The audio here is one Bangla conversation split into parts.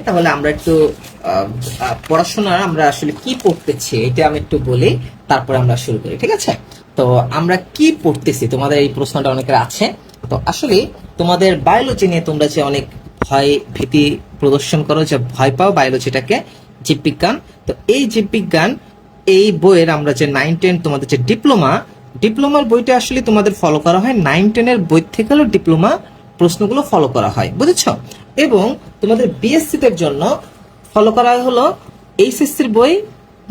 তাহলে আমরা একটু পড়াশোনার আমরা আসলে কি পড়তেছি এটা আমি একটু বলি, তারপরে আমরা শুরু করি। ঠিক আছে, তো আমরা কি পড়তেছি, তোমাদের এই প্রশ্নটা অনেকের আছে। তো আসলে তোমাদের বায়োলজি নিয়ে তোমরা যে অনেক ভয় ভীতি প্রদর্শন করো, যে ভয় পাও বায়োলজিটাকে, জীববিজ্ঞান। তো এই জীববিজ্ঞান এই বইয়ের আমরা যে 9-10 তোমাদের যে ডিপ্লোমার বইটা আসলে তোমাদের ফলো করা হয় 9-10 বই থেকে হলো ডিপ্লোমা প্রশ্নগুলো ফলো করা হয়, বুঝেছ? এবং তোমাদের বিএসসি তে জন্য ফলো করা হলো এইচএসসির বই,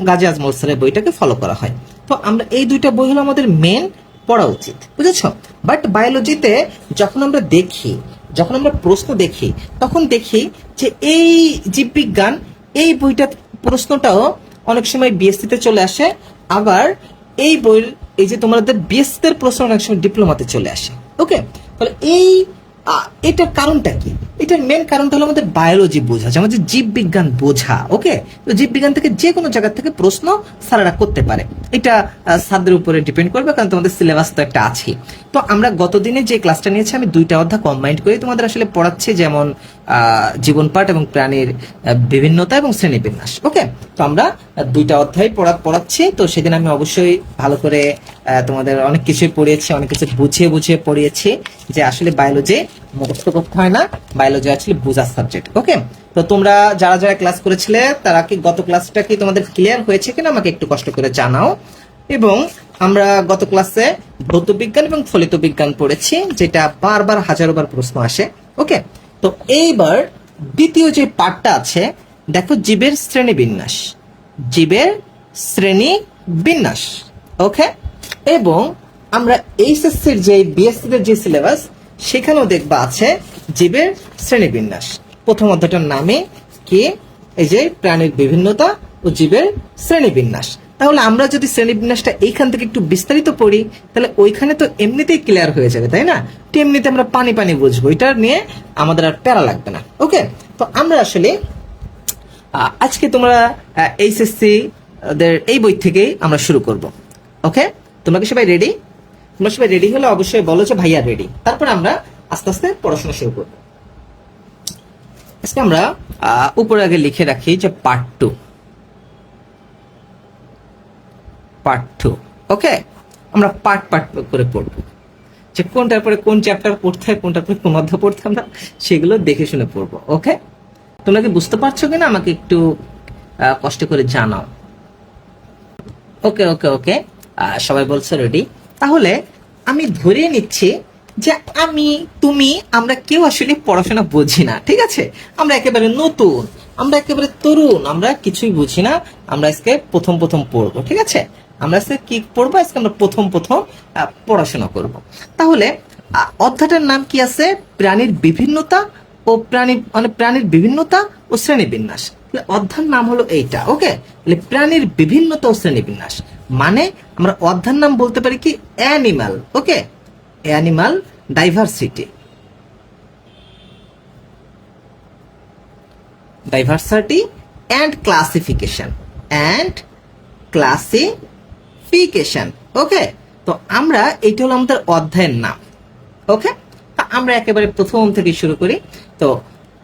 গাজী আজমল স্যারের বইটাকে ফলো করা হয়। তো আমরা এই দুইটা বই হলো আমাদের মেন পড়া উচিত, বুঝেছ? বাট বায়োলজিতে যখন আমরা প্রশ্ন দেখি, তখন দেখি যে এই জীববিজ্ঞান এই বইটা প্রশ্নটাও অনেক সময় বিএসসি তে চলে আসে, আবার এই বইয়ের এই যে তোমাদের বিএসসি এর প্রশ্ন অনেক সময় ডিপ্লোমাতে চলে আসে। ওকে, তাহলে এটার কারণটা কি? এটার মেন কারণটা হলো আমাদের বায়োলজি বোঝা, আমাদের জীববিজ্ঞান বোঝা। ওকে, তো জীববিজ্ঞান থেকে যে কোনো জায়গা থেকে প্রশ্ন স্যারেরা করতে পারে, এটা স্যারদের উপরে ডিপেন্ড করবে, কারণ তোমাদের সিলেবাস তো একটা আছে। তো আমরা গতদিনে যে ক্লাসটা নিয়েছি আমি 2টা অধ্যায় কম্বাইন্ড করে তোমাদের আসলে পড়াচ্ছি, যেমন জীবন পাঠ এবং প্রাণীর বিভিন্নতা এবং শ্রেণীবিন্যাস। ওকে, তো আমরা 2টা অধ্যায় পড়াচ্ছি। তো সেদিন আমি অবশ্যই ভালো করে তোমাদের অনেক কিছুই পড়িয়েছি, অনেক কিছু বুঝিয়ে পড়িয়েছি, যে আসলে বায়োলজি মুখস্থ করতে হয় না, বায়োলজি আসলে বোঝার সাবজেক্ট। ওকে, তো তোমরা যারা যারা ক্লাস করেছিলে তারা কি গত ক্লাসটা কি তোমাদের ক্লিয়ার হয়েছে কিনা আমাকে একটু কষ্ট করে জানাও। এবং আমরা গত ক্লাসে ভৌত বিজ্ঞান এবং ফলিত বিজ্ঞান পড়েছি, যেটা বারবার হাজারোবার প্রশ্ন আসে। ওকে, তো এইবার দ্বিতীয় যে পার্টটা আছে, দেখো জীবের শ্রেণী বিন্যাস। ওকে, এবং আমরা এইচএসসির যে বিএসসি এর যে সিলেবাস, সেখানেও দেখবা আছে জীবের শ্রেণীবিন্যাস। প্রথম অধ্যায়টার নামে কি, এই যে প্রাণীর বিভিন্নতা ও জীবের শ্রেণীবিন্যাস। তাহলে আমরা যদি শ্রেণীবিন্যাসটা এইখান থেকে একটু বিস্তারিত পড়ি, তাহলে ওইখানে তো এমনিতেই ক্লিয়ার হয়ে যাবে, তাই না? তো এমনিতে আমরা পানি বুঝবো, এটা নিয়ে আমাদের আর প্যারা লাগবে না। ওকে, তো আমরা আসলে আজকে তোমরা এইচএসসি এই বই থেকেই আমরা শুরু করব। ওকে, তোমরা কি সবাই রেডি? তোমরা সবাই রেডি হলে অবশ্যই বলো যে ভাইয়া রেডি, তারপর আমরা আস্তে আস্তে পড়াশোনা শুরু করব। আজকে আমরা উপরে আগে লিখে রাখি যে পার্ট টু। ওকে, আমরা পার্ট করে পড়বো, যে কোনটার পরে কোন চ্যাপ্টার পড়তে হয়, কোনটার পরে কোন অধ্যায় পড়তে, আমরা সেগুলো দেখে শুনে পড়বো। ওকে, তোমরা কি বুঝতে পারছো কিনা আমাকে একটু কষ্ট করে জানাও। ওকে ওকে ওকে, সবাই বলছো রেডি। তাহলে আমি ধরে নিচ্ছি যে আমরা কেউ আসলে পড়াশোনা বুঝি না, ঠিক আছে? আমরা একেবারে নতুন, আমরা একেবারে তরুণ, আমরা কিছুই বুঝি না। আমরা আজকে প্রথম পড়বো, ঠিক আছে? আমরা আজকে কি পড়বো? আজকে আমরা প্রথম পড়াশোনা করব। তাহলে অধ্যায়টার নাম কি আছে? প্রাণীর বিভিন্নতা ও শ্রেণীবিন্যাস। অধ্যায়ের নাম হলো এইটা। ওকে, প্রাণীর বিভিন্নতা ও শ্রেণীবিন্যাস মানে আমরা অধ্যায়ের নাম বলতে পারি কি animal. Okay, animal diversity and classification. Okay, তো আমরা এইটা হলো আমাদের অধ্যায়ের নাম। ওকে, আমরা একেবারে প্রথম থেকে শুরু করি। তো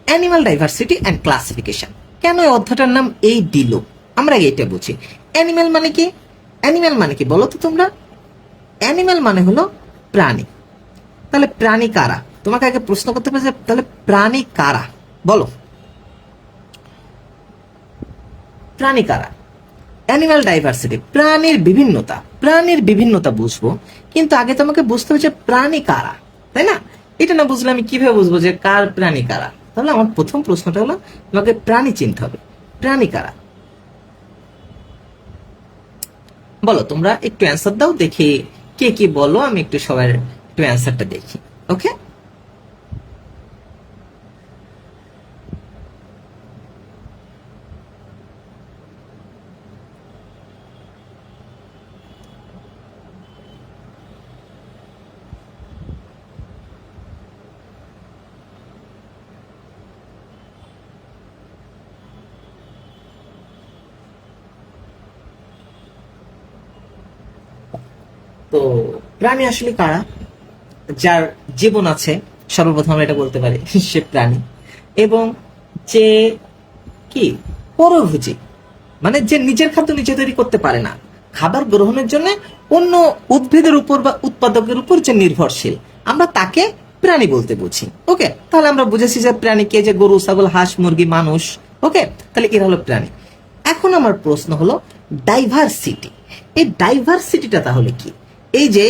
অ্যানিমাল ডাইভার্সিটি অ্যান্ড ক্লাসিফিকেশন, কেন এই অধ্যায়টার নাম এই দিল, আমরা এইটা বুঝি। অ্যানিমাল মানে কি বলো তো তোমরা? অ্যানিমাল মানে হলো প্রাণী। তাহলে প্রাণী কারা? তোমাকে আগে প্রশ্ন করতে পারে, তাহলে প্রাণী কারা বলো? প্রাণী কারা? অ্যানিমাল ডাইভার্সিটি, প্রাণীর বিভিন্নতা বুঝবো, কিন্তু আগে তোমাকে বুঝতে হবে যে প্রাণী কারা, তাই না? এটা না বুঝলে আমি কিভাবে বুঝবো যে কার প্রাণী কারা? তাহলে আমার প্রথম প্রশ্নটা হলো তোমাকে প্রাণী চিনতে হবে। প্রাণী কারা বলো? তোমরা একটু অ্যান্সার দাও দেখি, কে কি বলো, আমি একটু সবার একটু অ্যান্সারটা দেখি। ওকে, তো প্রাণী আসলে কারা? যার জীবন আছে, সর্বপ্রথম আমরা এটা বলতে পারি সে প্রাণী। এবং যে কি পরভোজী, মানে যে নিজের খাদ্য নিজে তৈরি করতে পারে না, খাবার গ্রহণের জন্য অন্য উদ্ভিদের উপর বা উৎপাদকের উপর যে নির্ভরশীল, আমরা তাকে প্রাণী বলতে বুঝি। ওকে, তাহলে আমরা বুঝেছি যে প্রাণী কে, যে গরু, ছাগল, হাঁস, মুরগি, মানুষ। ওকে, তাহলে এরা হলো প্রাণী। এখন আমার প্রশ্ন হলো ডাইভার্সিটি। এই ডাইভার্সিটিটা তাহলে কি? এই যে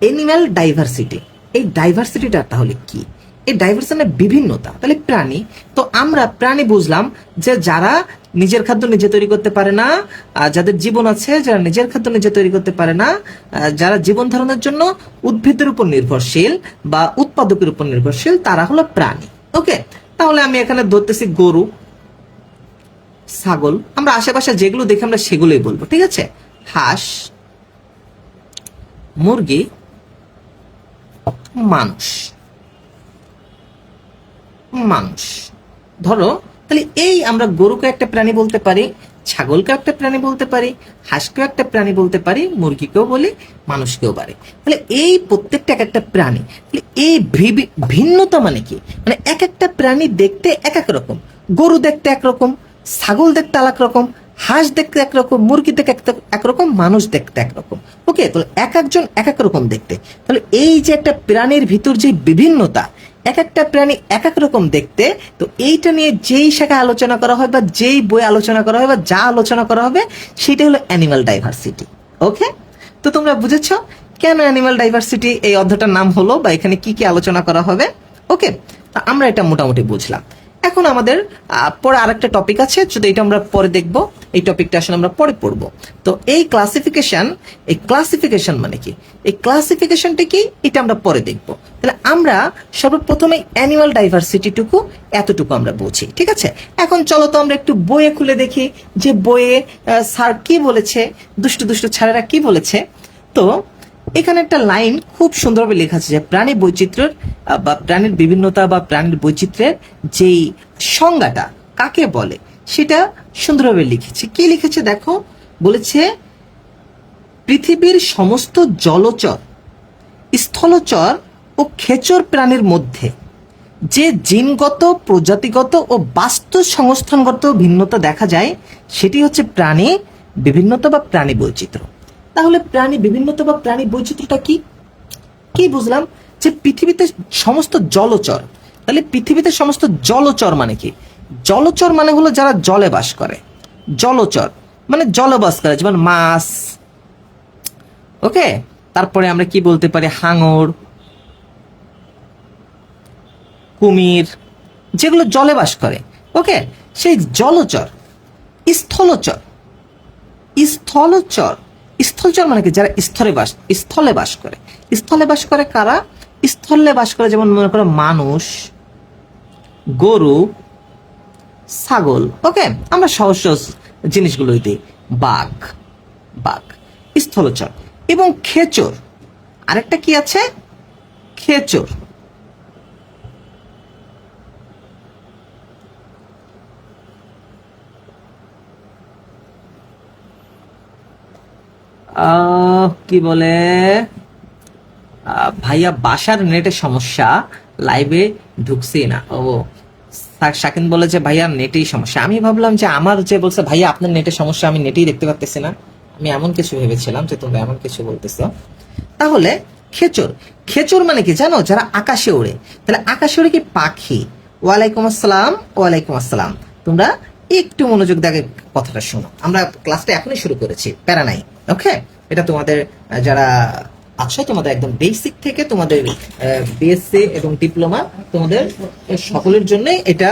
এনিম্যাল ডাইভার্সিটি, এই ডাইভার্সিটিটা তাহলে কি? এই ডাইভার্সিটি বিভিন্নতা, তাহলে প্রাণী। তো আমরা প্রাণী বুঝলাম যে যারা নিজের খাদ্য নিজে তৈরি করতে পারে না, যাদের জীবন আছে, যারা নিজের খাদ্য নিজে তৈরি করতে পারে না, যারা জীবন ধারণের জন্য উদ্ভিদের উপর নির্ভরশীল বা উৎপাদকের উপর নির্ভরশীল, তারা হলো প্রাণী। ওকে, তাহলে আমি এখানে ধরতেছি গরু, ছাগল, আমরা আশেপাশে যেগুলো দেখি আমরা সেগুলোই বলবো, ঠিক আছে? হাঁস, মুরগি, মানুষ। মানুষ ধরো, তাহলে এই আমরা গরুকে একটা প্রাণী বলতে পারি, ছাগলকে একটা প্রাণী বলতে পারি, হাঁসকেও একটা প্রাণী বলতে পারি, মুরগিকেও বলি, মানুষকেও পারি। তাহলে এই প্রত্যেকটা এক একটা প্রাণী। তাহলে এই ভিন্নতা মানে কি? মানে এক একটা প্রাণী দেখতে এক এক রকম। গরু দেখতে একরকম, ছাগল দেখতে আলাক রকম, হাঁস দেখতে একরকম, মুরগি দেখতে একরকম, মানুষ দেখতে একরকম। ওকে, তাহলে এক একজন এক এক রকম দেখতে। তাহলে এই যে একটা প্রাণীর ভিতর যে বিভিন্নতা, এক একটা প্রাণী এক এক রকম দেখতে, তো এইটা নিয়ে যেই শাখায় আলোচনা করা হয় বা যেই বই আলোচনা করা হয় বা যা আলোচনা করা হবে, সেটা হলো অ্যানিমাল ডাইভার্সিটি। ওকে, তো তোমরা বুঝেছো কেন অ্যানিমাল ডাইভার্সিটি এই অধ্যায়টার নাম হলো, বা এখানে কি কি আলোচনা করা হবে। ওকে, তা আমরা এটা মোটামুটি বুঝলাম। এখন আমাদের পরে আরেকটা টপিক আছে, যদি এটা আমরা পরে দেখব, এই টপিকটা আসলে আমরা পরে পড়বো। তো এই ক্লাসিফিকেশন মানে কি, এই ক্লাসিফিকেশনটা কি, এটা আমরা পরে দেখব। তাহলে আমরা সর্বপ্রথমে অ্যানিমাল ডাইভার্সিটিটুকু এতটুকু আমরা বুঝি, ঠিক আছে? এখন চলো তো আমরা একটু বইয়ে খুলে দেখি যে বইয়ে স্যার কি বলেছে, দুষ্টু দুষ্টু ছাড়েরা কি বলেছে। তো এখানে একটা লাইন খুব সুন্দরভাবে লেখা আছে যে প্রাণী বৈচিত্র্যের বা প্রাণীর বিভিন্নতা বা প্রাণীর বৈচিত্র্যের যেই সংজ্ঞাটা কাকে বলে, সেটা সুন্দরভাবে লিখেছে। কি লিখেছে দেখো, বলেছে পৃথিবীর সমস্ত জলচর, স্থলচর ও খেচর প্রাণীর মধ্যে যে জিনগত, প্রজাতিগত ও বাস্তু সংস্থানগত ভিন্নতা দেখা যায়, সেটি হচ্ছে প্রাণী বিভিন্নতা বা প্রাণী বৈচিত্র্য। তাহলে প্রাণী বিভিন্নতা বা প্রাণী বৈচিত্র্যটা কি? কি বুঝলাম যে পৃথিবীতে সমস্ত জলচর। তাহলে পৃথিবীতে সমস্ত জলচর মানে কি? জলচর মানে হলো যারা জলে বাস করে। জলচর মানে জলে বাস করে, যেমন মাছ। ওকে, তারপরে আমরা কি বলতে পারি, হাঙর, কুমির, যেগুলো জলে বাস করে। ওকে, সেই জলচর। স্থলচর, স্থলচর, স্থলচর মানে কি? যারা স্থলে বাস করে। স্থলে বাস করে কারা? স্থলে বাস করে যেমন মনে করো মানুষ, গরু, ছাগল। ওকে, আমরা সহজ সহজ জিনিসগুলো দিই, বাঘ, বাঘ, স্থলচর। এবং খেচর, আরেকটা কি আছে, খেচর। কি বলে ভাইয়া, বাসার নেটের সমস্যা, লাইভে ঢুকছি না। ও, শাকিন বলে যে ভাইয়া নেটেই সমস্যা। আমি ভাবলাম যে আমার যে বলছে ভাইয়া আপনার নেটের সমস্যা, আমি নেটেই দেখতে পাচ্তেছি না। আমি এমন কিছু ভেবেছিলাম যে তোমরা এমন কিছু বলতেছো। তাহলে খেচর, খেচর মানে কি জানো? যারা আকাশে ওড়ে। তাহলে আকাশে ওড়ে কি পাখি? ওয়ালাইকুম আসসালাম, ওয়ালাইকুম আসসালাম। তোমরা একটু মনোযোগ দিয়ে কথাটা শোনো, আমরা ক্লাসটা এখনই শুরু করেছি, প্যারা নাই। ওকে, এটা তোমাদের যারা আচ্ছা, তোমাদের একদম বেসিক থেকে তোমাদের বিএসসি এবং ডিপ্লোমা, তোমাদের সকলের জন্য এটা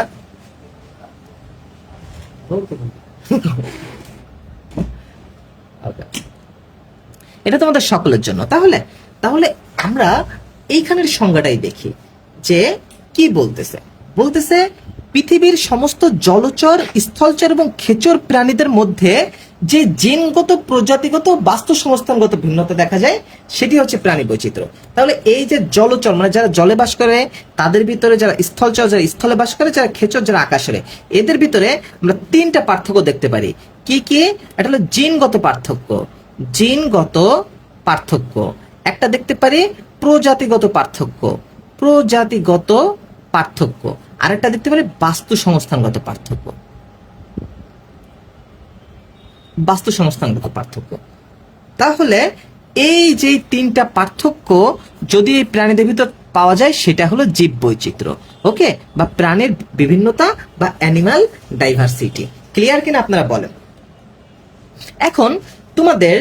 এটা তোমাদের সকলের জন্য। তাহলে তাহলে আমরা এইখানের সংজ্ঞাটাই দেখি যে কি বলতেছে। বলতেছে পৃথিবীর সমস্ত জলচর, স্থলচর এবং খেচর প্রাণীদের মধ্যে যে জিনগত, প্রজাতিগত, বাস্তু সংস্থানগত ভিন্নতা দেখা যায়, সেটি হচ্ছে প্রাণী বৈচিত্র্য। তাহলে এই যে জলচর মানে যারা জলে বাস করে, তাদের ভিতরে যারা স্থলচর, যারা স্থলে বাস করে, যারা খেচর, যারা আকাশে, এদের ভিতরে আমরা তিনটা পার্থক্য দেখতে পারি। কি কি? এটা হলো জিনগত পার্থক্য, জিনগত পার্থক্য। একটা দেখতে পারি প্রজাতিগত পার্থক্য, প্রজাতিগত পার্থক্য। আরেকটা দেখতে পারি বাস্তু সংস্থানগত পার্থক্য। বাস্তু সংস্থানগত পার্থক্য। তাহলে এই যে তিনটা পার্থক্য যদি এই প্রাণীদের ভিতর পাওয়া যায় সেটা হলো জীব বৈচিত্র্য, ওকে, বা প্রাণীর বিভিন্নতা বা অ্যানিমাল ডাইভার্সিটি। ক্লিয়ার কিনা আপনারা বলেন। এখন তোমাদের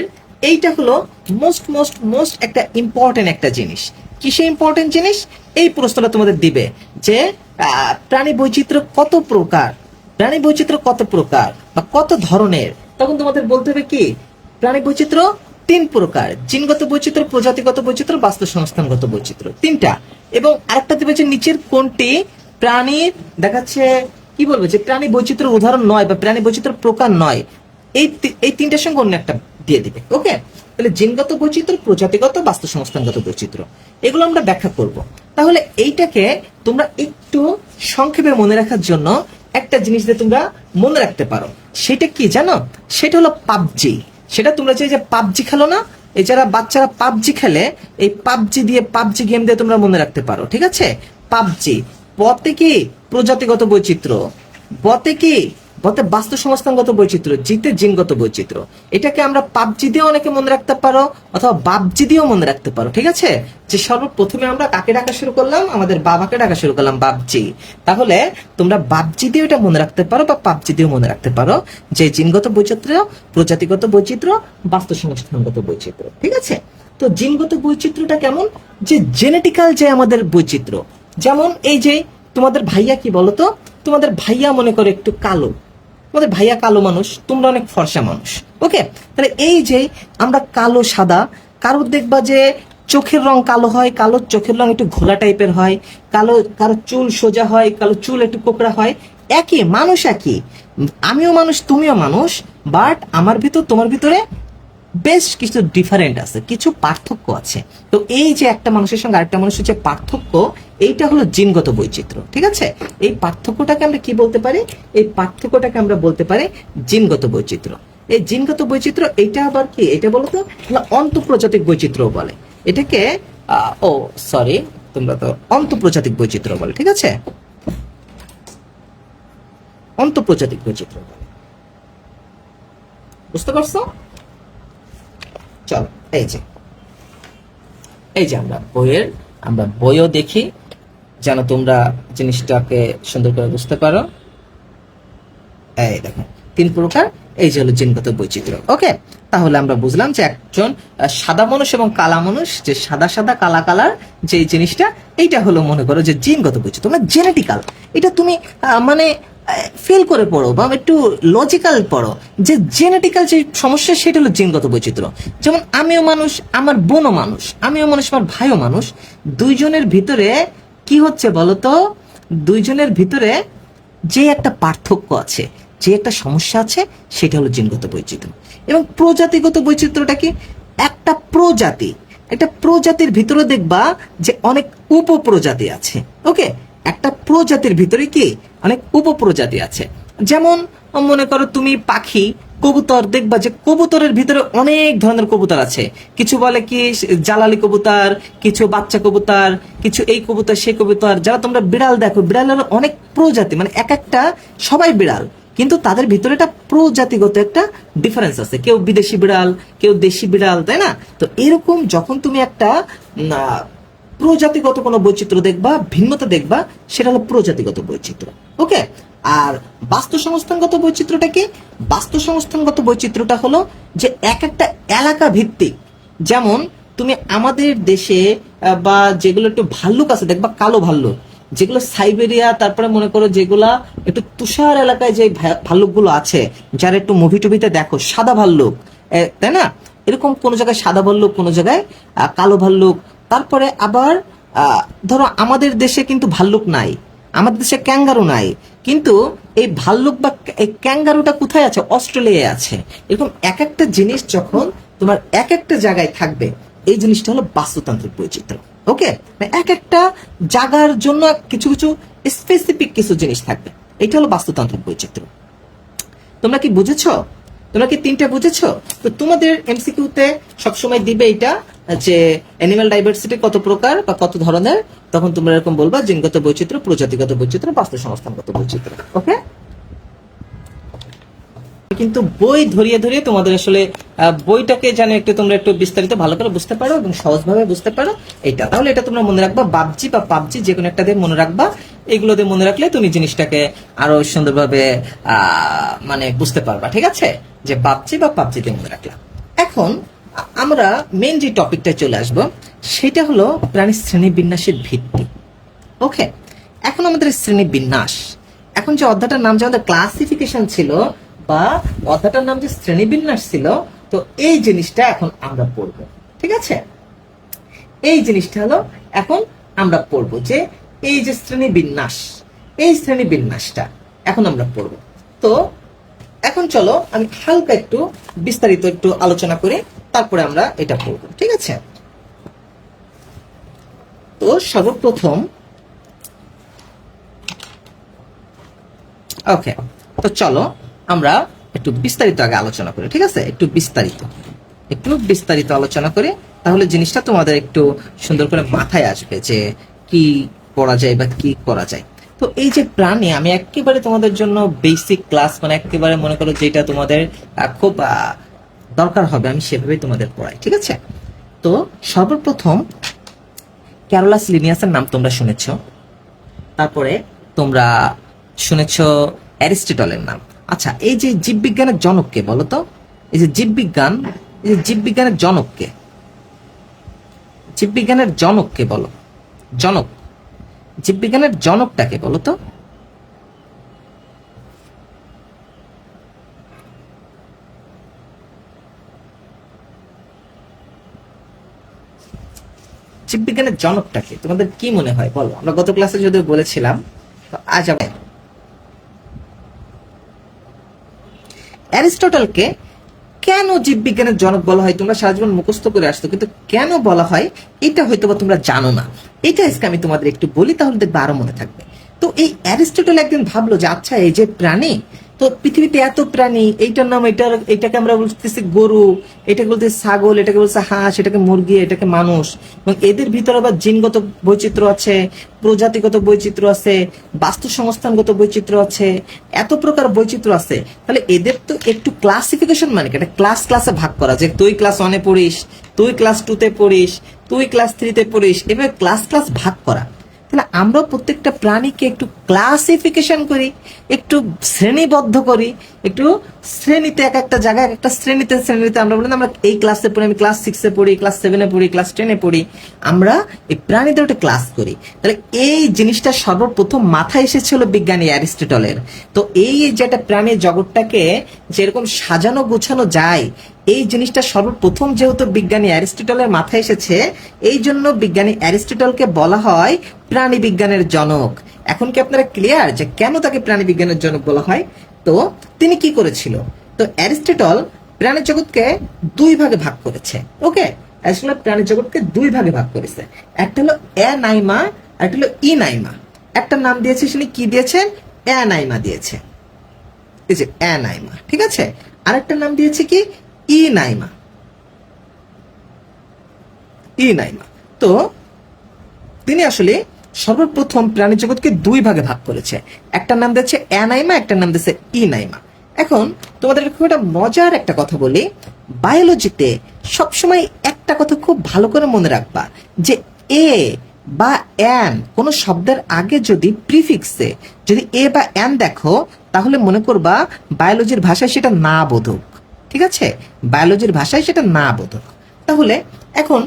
এইটা হলো মোস্ট মোস্ট মোস্ট একটা ইম্পর্টেন্ট একটা জিনিস। কিসে ইম্পর্টেন্ট জিনিস? এই প্রশ্নটা তোমাদের দিবে যে প্রাণী বৈচিত্র্য কত প্রকার, প্রাণী বৈচিত্র্য কত প্রকার বা কত ধরনের। তখন তোমাদের বলতে হবে কি প্রাণী বৈচিত্র্য 3 প্রকার, জিনগত বৈচিত্র্য, প্রজাতিগত বৈচিত্র্য, বাস্তু সংস্থানগত বৈচিত্র্য, 3টা। এবং আরেকটা দেবে যে নিচের কোনটি প্রাণীর দেখাচ্ছে কি বলবো যে প্রাণী বৈচিত্র্য উদাহরণ নয় বা প্রাণী বৈচিত্র্য প্রকার নয়। এই 3টার সঙ্গে অন্য একটা দিয়ে দিবে, ওকে। তাহলে জিনগত বৈচিত্র্য, প্রজাতিগত, বাস্তু সংস্থানগত বৈচিত্র্য, এগুলো আমরা ব্যাখ্যা করব। তাহলে এইটাকে তোমরা একটু সংক্ষেপে মনে রাখার জন্য একটা জিনিস দিয়ে তোমরা মনে রাখতে পারো। সেটা কি জানো? সেটা হলো পাবজি। সেটা তোমরা যে পাবজি খেলো না, এই যারা বাচ্চারা পাবজি খেলে, এই পাবজি দিয়ে, পাবজি গেম দিয়ে তোমরা মনে রাখতে পারো, ঠিক আছে? পাবজি বতে কি প্রজাতিগত বৈচিত্র্য, বতে কি বতে বাস্তু সংস্থানগত বৈচিত্র্য, জিতে জিনগত বৈচিত্র্য। এটাকে আমরা পাবজি দিয়েও অনেকে মনে রাখতে পারো অথবা বাবজি দিয়েও মনে রাখতে পারো, ঠিক আছে? যে সর্বপ্রথমে আমরা কাকে ডাকা শুরু করলাম? আমাদের বাবাকে ডাকা শুরু করলাম, বাবজি। তাহলে তোমরা বাবজি দিয়ে এটা মনে রাখতে পারো বা পাবজি দিয়েও মনে রাখতে পারো যে জিনগত বৈচিত্র্য, প্রজাতিগত বৈচিত্র্য, বাস্তু সংস্থানগত বৈচিত্র্য, ঠিক আছে? তো জিনগত বৈচিত্র্যটা কেমন? যে জেনেটিক্যাল যে আমাদের বৈচিত্র্য, যেমন এই যে তোমাদের ভাইয়া কি বলতো, তোমাদের ভাইয়া মনে করে একটু কালো, তোমাদের ভাইয়া কালো মানুষ, তোমরা অনেক ফর্সা মানুষ, ওকে। তাহলে এই যে আমরা কালো সাদা, কারো দেখবা যে চোখের রং কালো হয়, কালো চোখের রং একটু ঘোলা টাইপের হয়, কারো চুল সোজা হয়, কালো চুল একটু কোকড়া হয়। একই মানুষ, একই, আমিও মানুষ তুমিও মানুষ, বাট আমার ভিতর তোমার ভিতরে বেশ কিছু ডিফারেন্ট আছে, কিছু পার্থক্য আছে। তো এই যে একটা মানুষের সঙ্গে আরেকটা মানুষের যে পার্থক্য, এইটা হলো জিনগত বৈচিত্র্য, ঠিক আছে? এই পার্থক্যটাকে আমরা কি বলতে পারি? এই পার্থক্যটাকে আমরা বলতে পারি জিনগত বৈচিত্র্য। এই জিনগত বৈচিত্র্য এইটা আবার কি, এটা বলতো অন্তঃপ্রজাতিক বৈচিত্র্য বলে এটাকে। ও সরি, তোমরা তো অন্তঃপ্রজাতিক বৈচিত্র্য বলে, ঠিক আছে? অন্তঃপ্রজাতিক বৈচিত্র্য বলে, বুঝতে পারছো? চলো, এই যে আমরা বইও দেখি যেন তোমরা জিনিসটাকে সুন্দর করে বুঝতে পারো। এই দেখো 3 প্রকার, এই যে হলো জিনগত বৈচিত্র্য, ওকে। তাহলে আমরা বুঝলাম যে একজন সাদা মানুষ এবং কালা মানুষ, যে সাদা সাদা কালা কালার যে জিনিসটা, এইটা হলো মনে করো যে জিনগত বৈচিত্র্য, মানে জেনেটিক্যাল। এটা তুমি মানে ফিল করে পড়ো বা একটু লজিক্যাল পড়ো যে জেনেটিক্যাল যে সমস্যা সেটা হলো জিনগত বৈচিত্র্য। যেমন আমিও মানুষ, আমার বোনও মানুষ, আমিও মানুষ, আমার ভাইও মানুষ। দুইজনের ভিতরে কি হচ্ছে বলতো? দুইজনের ভিতরে যে একটা পার্থক্য আছে, যে একটা সমস্যা আছে, সেটা হলো জিনগত বৈচিত্র্য। এবং প্রজাতিগত বৈচিত্র্যটা কি? একটা প্রজাতির ভিতরে দেখবা যে অনেক উপপ্রজাতি আছে, ওকে। একটা প্রজাতির ভিতরে কি অনেক উপপ্রজাতি আছে। যেমন মনে করো তুমি পাখি, কবুতর, দেখবা যে কবুতরের ভিতরে অনেক ধরনের কবুতর আছে। কিছু বলে কি জালালি কবুতর, কিছু বাচ্চা কবুতর, কিছু এই কবুতর সেই কবুতর। যারা তোমরা বিড়াল দেখো, বিড়ালের অনেক প্রজাতি, মানে এক একটা, সবাই বিড়াল, কিন্তু তাদের ভিতরে একটা প্রজাতিগত একটা ডিফারেন্স আছে। কেউ বিদেশি বিড়াল, কেউ দেশি বিড়াল, তাই না? তো এরকম যখন তুমি একটা প্রজাতিগত কোনো বৈচিত্র্য দেখবা, ভিন্নতা দেখবা, সেটা হলো প্রজাতিগত বৈচিত্র্য, ওকে। আর বাস্তু সংস্থানগত বৈচিত্র্যটা কি? বাস্তু সংস্থানগত বৈচিত্র্যটা হলো যে এক একটা এলাকা ভিত্তিক। যেমন তুমি আমাদের দেশে বা যেগুলো একটু ভাল্লুক আছে দেখবা, কালো ভাল্লুক, যেগুলো সাইবেরিয়া, তারপরে মনে করো যেগুলা একটু তুষার এলাকায় যে ভাল্লুকগুলো আছে, যারা একটু মুভি টুভিতে দেখো, সাদা ভাল্লুক, তাই না? এরকম কোন জায়গায় সাদা ভাল্লুক, কোন জায়গায় কালো ভাল্লুক। তারপরে আবার ধরো আমাদের দেশে কিন্তু ভাল্লুক নাই, আমাদের দেশে ক্যাঙ্গারু নাই, কিন্তু এই ভাল্লুক বা এই ক্যাঙ্গারুটা কোথায় আছে? অস্ট্রেলিয়ায় আছে। এরকম এক একটা জিনিস যখন তোমার এক একটা জায়গায় থাকবে, এই জিনিসটা হলো বাস্তুতান্ত্রিক বৈচিত্র্য, ওকে। এক একটা জায়গার জন্য কিছু কিছু স্পেসিফিক কিছু জিনিস থাকবে, এটা হলো বাস্তুতান্ত্রিক বৈচিত্র্য। তোমরা কি বুঝেছো? তোমরা কি 3টা বুঝেছো? তো তোমাদের এমসিকিউতে সবসময় দিবে এটা যে অ্যানিমাল ডাইভার্সিটি কত প্রকার বা কত ধরনের, তখন তোমরা এরকম বলবা জিনগত বৈচিত্র্য, প্রজাতিগত বৈচিত্র্য, বাস্তু সংস্থানগত বৈচিত্র্য, ওকে। কিন্তু বই ধরিয়ে ধরিয়ে তোমাদের আসলে বইটাকে যেন একটু তোমরা একটু বিস্তারিত ভালো করে বুঝতে পারো এবং সহজভাবে বুঝতে পারো এটা। তাহলে এটা তোমরা মনে রাখবা, বাবজি বা পাবজি যে কোনো একটা দিয়ে মনে রাখবা। এগুলো দিয়ে মনে রাখলে তুমি জিনিসটাকে আরো সুন্দরভাবে মানে বুঝতে পারবা। ঠিক আছে, যে বাবজি বা পাবজি দিয়ে মনে রাখলাম। এখন আমরা মেন যে টপিকটা চলে আসবো সেটা হলো প্রাণীর শ্রেণী বিন্যাসের ভিত্তি। ওকে, এখন আমাদের শ্রেণী বিন্যাস, এখন যে অধ্যায়টার নাম যে আমাদের ক্লাসিফিকেশন ছিল বা অধ্যায়টার নাম যে শ্রেণী বিন্যাস ছিল, তো এই জিনিসটা এখন আমরা পড়বো। ঠিক আছে, এই জিনিসটা হলো এখন আমরা পড়বো যে এই যে শ্রেণী বিন্যাস, এই শ্রেণী বিন্যাসটা এখন আমরা পড়বো। তো এখন চলো আমি হালকা একটু বিস্তারিত একটু আলোচনা করে তারপরে আমরা এটা পড়বো। ঠিক আছে, তো সর্বপ্রথম ওকে, তো চলো আমরা একটু বিস্তারিত আগে আলোচনা করি। ঠিক আছে, একটু বিস্তারিত আলোচনা করে তাহলে জিনিসটা তোমাদের একটু সুন্দর করে মাথায় আসবে যে কি পড়া যায় বা কি করা যায়। তো এই যে প্রাণী, আমি একেবারে তোমাদের জন্য বেসিক ক্লাস, মানে একেবারে মনে করো যেটা তোমাদের খুব দরকার হবে আমি সেভাবেই তোমাদের পড়াই। ঠিক আছে, তো সর্বপ্রথম ক্যারোলাস লিনিয়াসের নাম তোমরা শুনেছ, তারপরে তোমরা শুনেছ অ্যারিস্টটলের নাম। আচ্ছা, এই যে জীববিজ্ঞানের জনক কে বলো তো? এই যে জীববিজ্ঞানের জনক কে? জীববিজ্ঞানের জনক কে বলো? জীববিজ্ঞানের জনকটাকে বলো তো? জীববিজ্ঞানের জনকটাকে তোমাদের কি মনে হয় বলো? আমরা গত ক্লাসে যদিও বলেছিলাম, তো আজ আমরা অ্যারিস্টটলকে কেন জীববিজ্ঞানের জনক বলা হয় তোমরা সারা জীবন মুখস্থ করে আসতো, কিন্তু কেন বলা হয় এটা হয়তো বা তোমরা জানো না। এটা আজকে আমি তোমাদের একটু বলি, তাহলে দেখবে আরো মনে থাকবে। তো এই অ্যারিস্টটল একদিন ভাবলো যে আচ্ছা, এই যে প্রাণী, তো পৃথিবীতে এত প্রাণী, এইটার নাম এটাকে আমরা বলতেছি গরু, এটাকে বলতেছি ছাগল, এটাকে বলছে হাঁস, এটাকে মুরগি, এটাকে মানুষ, এবং এদের ভিতরে আবার জিনগত বৈচিত্র্য আছে, প্রজাতিগত বৈচিত্র্য আছে, বাস্তু সংস্থানগত বৈচিত্র্য আছে, এত প্রকার বৈচিত্র্য আছে। তাহলে এদের তো একটু ক্লাসিফিকেশন, মানে একটা ক্লাসে ভাগ করা, যে তুই ক্লাস 1-এ পড়িস, তুই ক্লাস 2-তে পড়িস, তুই ক্লাস 3-তে পড়িস, এভাবে ক্লাস ভাগ করা। তাহলে আমরাও প্রত্যেকটা প্রাণীকে একটু ক্লাসিফিকেশন করি, একটু শ্রেণীবদ্ধ করি, একটু শ্রেণীতে এক একটা জায়গায় একটা শ্রেণীতে আমরা বলি আমরা এই ক্লাসে পড়ি, আমি ক্লাস 6-এ পড়ি, ক্লাস 7-এ পড়ি, ক্লাস 10-এ পড়ি, আমরা এই প্রাণীদের একটা ক্লাস করি। তাহলে এই জিনিসটা সর্বপ্রথম মাথায় এসেছিল বিজ্ঞানী অ্যারিস্টটলের। তো এই যেটা প্রাণীর জগৎটাকে যেরকম সাজানো গোছানো যায়, এই জিনিসটা সর্বপ্রথম যেহেতু বিজ্ঞানী অ্যারিস্টটলের মাথায় এসেছে, এই জন্য বিজ্ঞানী অ্যারিস্টটলকে বলা হয় প্রাণী বিজ্ঞানের জনক। এখন কি আপনারা ক্লিয়ার যে কেন তাকে প্রাণী বিজ্ঞানের জনক বলা হয়? তো তিনি কি করেছিল? তো অ্যারিস্টটল প্রাণী জগৎকে দুই ভাগে ভাগ করেছে। ওকে, অ্যারিস্টটল প্রাণী জগৎকে দুই ভাগে ভাগ করেছে। একটা হলো অ্যানাইমা, একটা হলো ইনাইমা। একটা নাম দিয়েছে, তিনি কি দিয়েছেন? অ্যানাইমা দিয়েছে, এই যে অ্যানাইমা। ঠিক আছে, আরেকটা নাম দিয়েছে কি? ইনাইমা। তো তিনি আসলে সর্বপ্রথম প্রাণী জগৎকে দুই ভাগে ভাগ করেছে, একটা নাম দিয়েছে অ্যানাইমা, একটা নাম দিয়েছে ইনাইমা। এখন তোমাদের খুব একটা মজার একটা কথা বলি, বায়োলজিতে সবসময় একটা কথা খুব ভালো করে মনে রাখবা, যে এ বা অ্যান কোন শব্দের আগে যদি প্রিফিক্সে যদি এ বা অ্যান দেখো, তাহলে মনে করবা বায়োলজির ভাষায় সেটা না বোধক। ঠিক আছে, বায়োলজির ভাষায় সেটা না বোধক। তাহলে এখন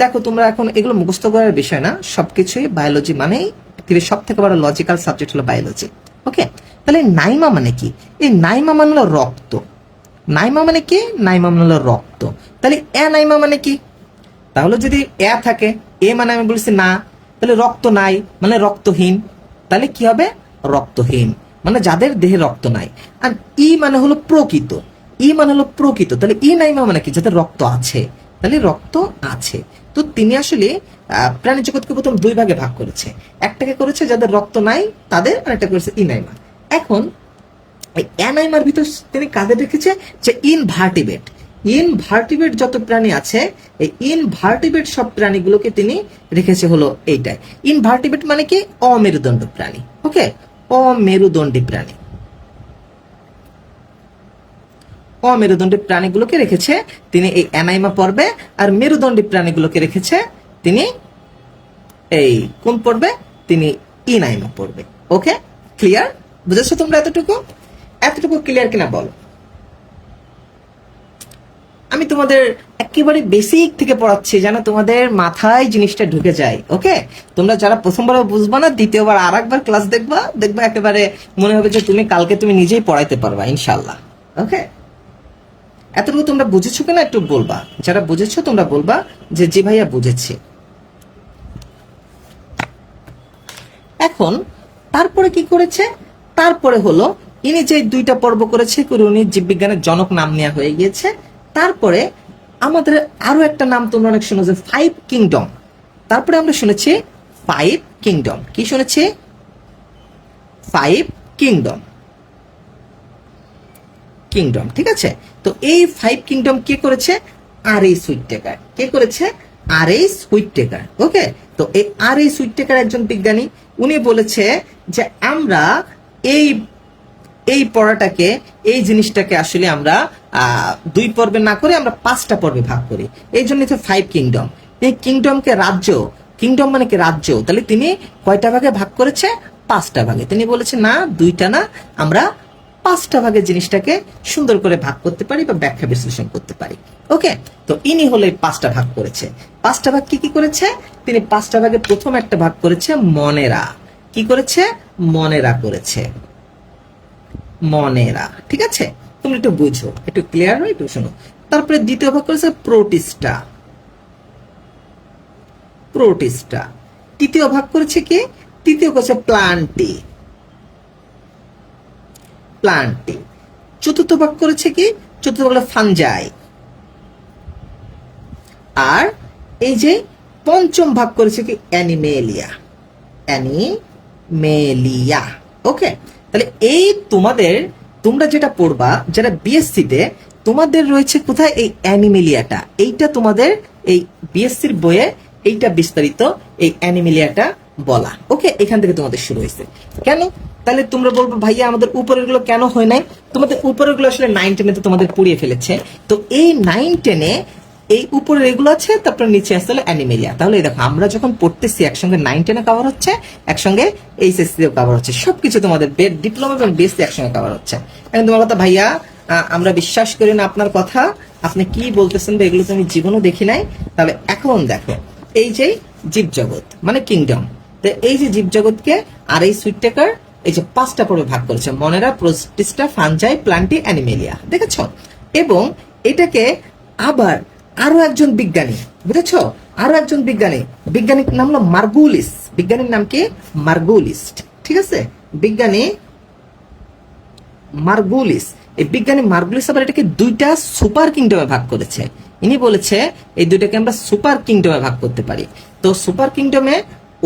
দেখো, তোমরা এখন এগুলো মুখস্থ করার বিষয় না, সবকিছুই বায়োলজি মানেই পৃথিবীর সব থেকে বড় লজিক্যাল সাবজেক্ট হলো বায়োলজি। ওকে, তাহলে নাইমা মানে কি? এই নাইমা মানে হলো রক্ত। নাইমা মানে কি? নাইমা মানে হলো রক্ত। তাহলে নাইমা মানে কি? তাহলে যদি এ থাকে, এ মানে আমি বলছি না, তাহলে রক্ত নাই মানে রক্তহীন। তাহলে কি হবে? রক্তহীন মানে যাদের দেহে রক্ত নাই। আর ই মানে হলো প্রকৃত, তাহলে নাইমা মানে কি? যাদের রক্ত আছে, তাহলে রক্ত আছে। তো তিনি আসলে প্রাণী জগৎকে প্রথম দুই ভাগে ভাগ করেছে, একটাকে করেছে যাদের রক্ত নাই তাদের, আর একটা করেছে ইনাইমা। এখন এই অ্যানাইমার ভিতর তিনি কাদের রেখেছে? যে ইনভার্টিবেট যত প্রাণী আছে, এই ইনভার্টিবেট সব প্রাণীগুলোকে তিনি রেখেছে হলো এইটাই। ইনভার্টিবেট মানে কি? অমেরুদণ্ড প্রাণী। ওকে, অমেরুদণ্ডী প্রাণী। অমেরুদণ্ডী প্রাণীগুলোকে রেখেছে তিনি এই অ্যানাইমা পর্বে, আর মেরুদণ্ডী প্রাণীগুলোকে রেখেছে তিনি এই কোন পর্বে, তিনি ইনাইমা পর্বে। ওকে, ক্লিয়ার? বুঝেছো তোমরা? এতটুকু ক্লিয়ার কিনা বলো? আমি তোমাদের একেবারে বেসিক থেকে পড়াচ্ছি যেন তোমাদের মাথায় জিনিসটা ঢুকে যায়। ওকে, তোমরা যারা প্রথমবার বুঝবা না, দ্বিতীয়বার আর একবার ক্লাস দেখবা একেবারে মনে হবে যে কালকে তুমি নিজেই পড়াইতে পারবা ইনশাল্লাহ। ওকে, এতটুকু তোমরা বুঝেছো কিনা একটু বলবা, যারা বুঝেছো তোমরা বলবা যে জি ভাইয়া বুঝেছি। এখন তারপরে কি করেছে? তারপরে হলো ইনি যে 2টা পর্ব করেছে, উনি জীববিজ্ঞানের জনক নাম নেওয়া হয়ে গিয়েছে। তারপরে আমাদের আরো একটা নাম তোমরা অনেক শুনেছো, 5 কিংডম। তারপরে আমরা শুনেছি 5 কিংডম। কি শুনেছি? 5 কিংডম। ঠিক আছে? তো এই 5 কিংডম কে করেছে? আর.এইচ হুইটেকার। কে করেছে? আর.এইচ হুইটেকার। ওকে, তো এই আর.এইচ হুইটেকার একজন বিজ্ঞানী, উনি বলেছে যে আমরা এই পড়াটাকে, এই জিনিসটাকে আসলে আমরা 2 পর্বে না করে আমরা 5টা পর্বে ভাগ করি। এই জন্য 5 কিংডম। এই কিংডমকে রাজ্য, কিংডম মানে কি রাজ্য, তাহলে তিনি কয়টা ভাগে ভাগ করেছে? 5টা ভাগে। তিনি বলেছে না 2টা না, আমরা 5টা ভাগে জিনিসটাকে সুন্দর করে ভাগ করতে পারি বা ব্যাখ্যা বিশ্লেষণ করতে পারি। ওকে, তো ইনি হলো এই 5টা ভাগ করেছে। 5টা ভাগ কি করেছে? তিনি 5টা ভাগে প্রথম একটা ভাগ করেছে মনেরা। কি করেছে? মনেরা করেছে। মনেরা, ঠিক আছে? তুমি একটু বুঝো, একটু ক্লিয়ার হয়, একটু শোনো। তারপরে দ্বিতীয় ভাগ করেছে প্রোটিস্টা। তৃতীয় ভাগ করেছে কি? তৃতীয় করেছে প্লান্টি। চতুর্থ ভাগ করেছে কি? চতুর্থ ভাগ ফানজাই। আর এই যে পঞ্চম ভাগ করেছে কি? অ্যানিমেলিয়া। ওকে, তাহলে এই তোমরা যেটা পড়বা, যারা বিএসসিতে, তোমাদের রয়েছে কোথায়? এই অ্যানিমেলিয়াটা। এইটা তোমাদের এই বিএসসির বইয়ে এইটা বিস্তারিত, এই অ্যানিমেলিয়াটা বলা। ওকে, এখান থেকে তোমাদের শুরু হয়েছে। কেন? তাহলে তোমরা বলবো ভাইয়া আমাদের উপরের গুলো কেন হয় নাই? তোমাদের উপরের গুলো আসলে 9, 10 তোমাদের পুড়িয়ে ফেলেছে। তো এই 9, 10 এই উপরের এগুলো আছে, তারপর নিচে আসলে অ্যানিমেলিয়া। তাহলে দেখো আমরা যখন পড়তেছি একসঙ্গে 9, 10 কভার হচ্ছে, একসঙ্গে এইচএসসি কভার হচ্ছে, সবকিছু তোমাদের ডিপ্লোমা এবং বিএসসি একসঙ্গে কভার হচ্ছে। এখন তোমার কথা ভাইয়া আমরা বিশ্বাস করি না আপনার কথা, আপনি কি বলতেছেন বা এগুলো তো আমি জীবনও দেখি নাই। তাহলে এখন দেখো এই যে জীবজগৎ মানে কিংডম, তো এই যে জীবজগৎকে আর.এইচ হুইটেকার এই যে 5টা পর্বে ভাগ করেছে, মনেরা, প্রোটিস্টা, ফানজাই, প্লান্টি, অ্যানিমেলিয়া। দেখেছো? এবং এটাকে আবার আরো একজন বিজ্ঞানী, বুঝেছো? আরো একজন বিজ্ঞানীর নাম হলো মার্গুলিস। বিজ্ঞানীর নাম কি? মার্গুলিস। ঠিক আছে? বিজ্ঞানী মার্গুলিস। এই বিজ্ঞানী মার্গুলিস আবার এটাকে 2টা সুপার কিংডমে ভাগ করেছে। ইনি বলেছে এই 2টাকে আমরা সুপার কিংডমে ভাগ করতে পারি। তো সুপার কিংডমে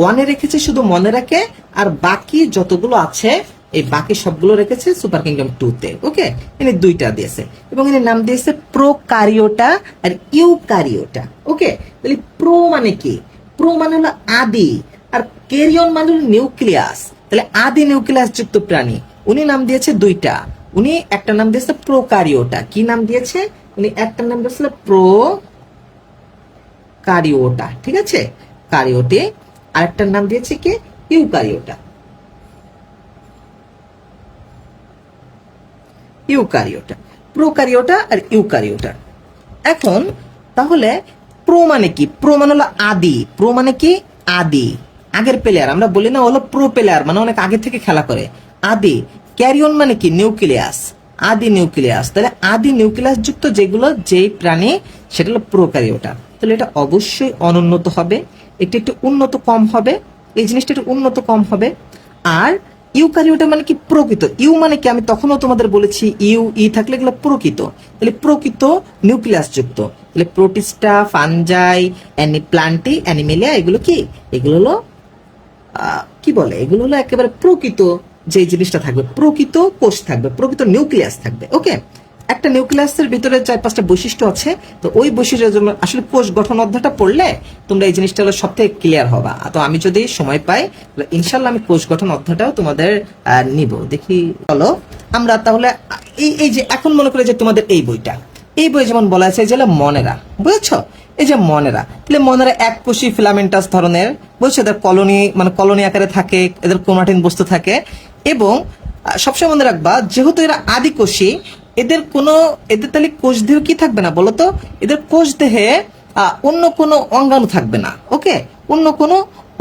1-এ রেখেছে শুধু মনেরাকে, আর বাকি যতগুলো আছে এই বাকি সবগুলো রেখেছে সুপার কিংডম 2-তে। ওকে, ইনি 2টা দিয়েছে এবং ইনি নাম দিয়েছে প্রোকারিওটা আর ইউকারিওটা। ওকে, তাহলে প্রো মানে কি? প্রো মানে হলো আদি, আর ক্যারিয়ন মানে হলো নিউক্লিয়াস। তাহলে আদি নিউক্লিয়াস যুক্ত প্রাণী। উনি নাম দিয়েছে 2টা। উনি একটা নাম দিয়েছে প্রোকারিওটা। কি নাম দিয়েছে? উনি একটা নাম দিয়েছিল প্রোকারিওটা। ঠিক আছে, কারিওটে। আরেকটার নাম দিয়েছে কি? ইউকারিওটা। প্রোকারিওটা আর ইউকারিওটা। এখন তাহলে প্রো মানে কি? প্রো মানে হলো আদি। প্রো মানে কি? আদি, আগের প্লেয়ার। আমরা বলি না হলো প্রো প্লেয়ার মানে অনেক আগে থেকে খেলা করে। আদি। ক্যারিয়ন মানে কি? নিউক্লিয়াস। আদি নিউক্লিয়াস। তাহলে আদি নিউক্লিয়াস যুক্ত যেই প্রাণী সেটা হলো প্রোকারিওটা। তাহলে এটা অবশ্যই অনুন্নত হবে, এটা একটু উন্নত কম হবে, এই জিনিসটা একটু উন্নত কম হবে। আর ইউকারিওটা মানে কি? প্রকৃত। ইউ মানে কি? আমি তখনও তোমাদের বলেছি ই থাকলে এগুলো প্রকৃত। তাহলে প্রকৃত নিউক্লিয়াস যুক্ত। তাহলে প্রোটিস্টা, ফানজাই, প্লান্টি, অ্যানিমেলিয়া এগুলো কি? এগুলো হলো কি বলে? এগুলো হলো একেবারে প্রকৃত যে জিনিসটা থাকবে, প্রকৃত কোষ থাকবে, প্রকৃত নিউক্লিয়াস থাকবে। ওকে, একটা নিউক্লিয়াসের ভিতরে 4-5টা বৈশিষ্ট্য আছে। তো ওই বৈশিষ্ট্যের জন্য আসলে কোষ গঠন অধ্যায়টা পড়লে তোমরা এই জিনিসটা হলো সব থেকে ক্লিয়ার হবা। তো আমি যদি সময় পাই ইনশাল্লাহ আমি কোষ গঠন অধ্যায়টাও তোমাদের নিব। দেখি চলো আমরা তাহলে এই যে এখন মনে করে যে তোমাদের এই বইটা, এই বই যেমন বলা আছে যে মনেরা, বুঝেছো? এই যে মনেরা, তাহলে মনেরা এককোষী ফিলামেন্টাস ধরনের, বুঝছো? এদের কলোনি মানে কলোনি আকারে থাকে, এদের ক্রোমাটিন বস্তু থাকে এবং সবসময় মনে রাখবা যেহেতু এরা আদিকোষী, এদের তাহলে কোষ দেহ কি থাকবে না বলতো? এদের কোষ দেহে অন্য কোনো অঙ্গাণু থাকবে না। ওকে, অন্য কোনো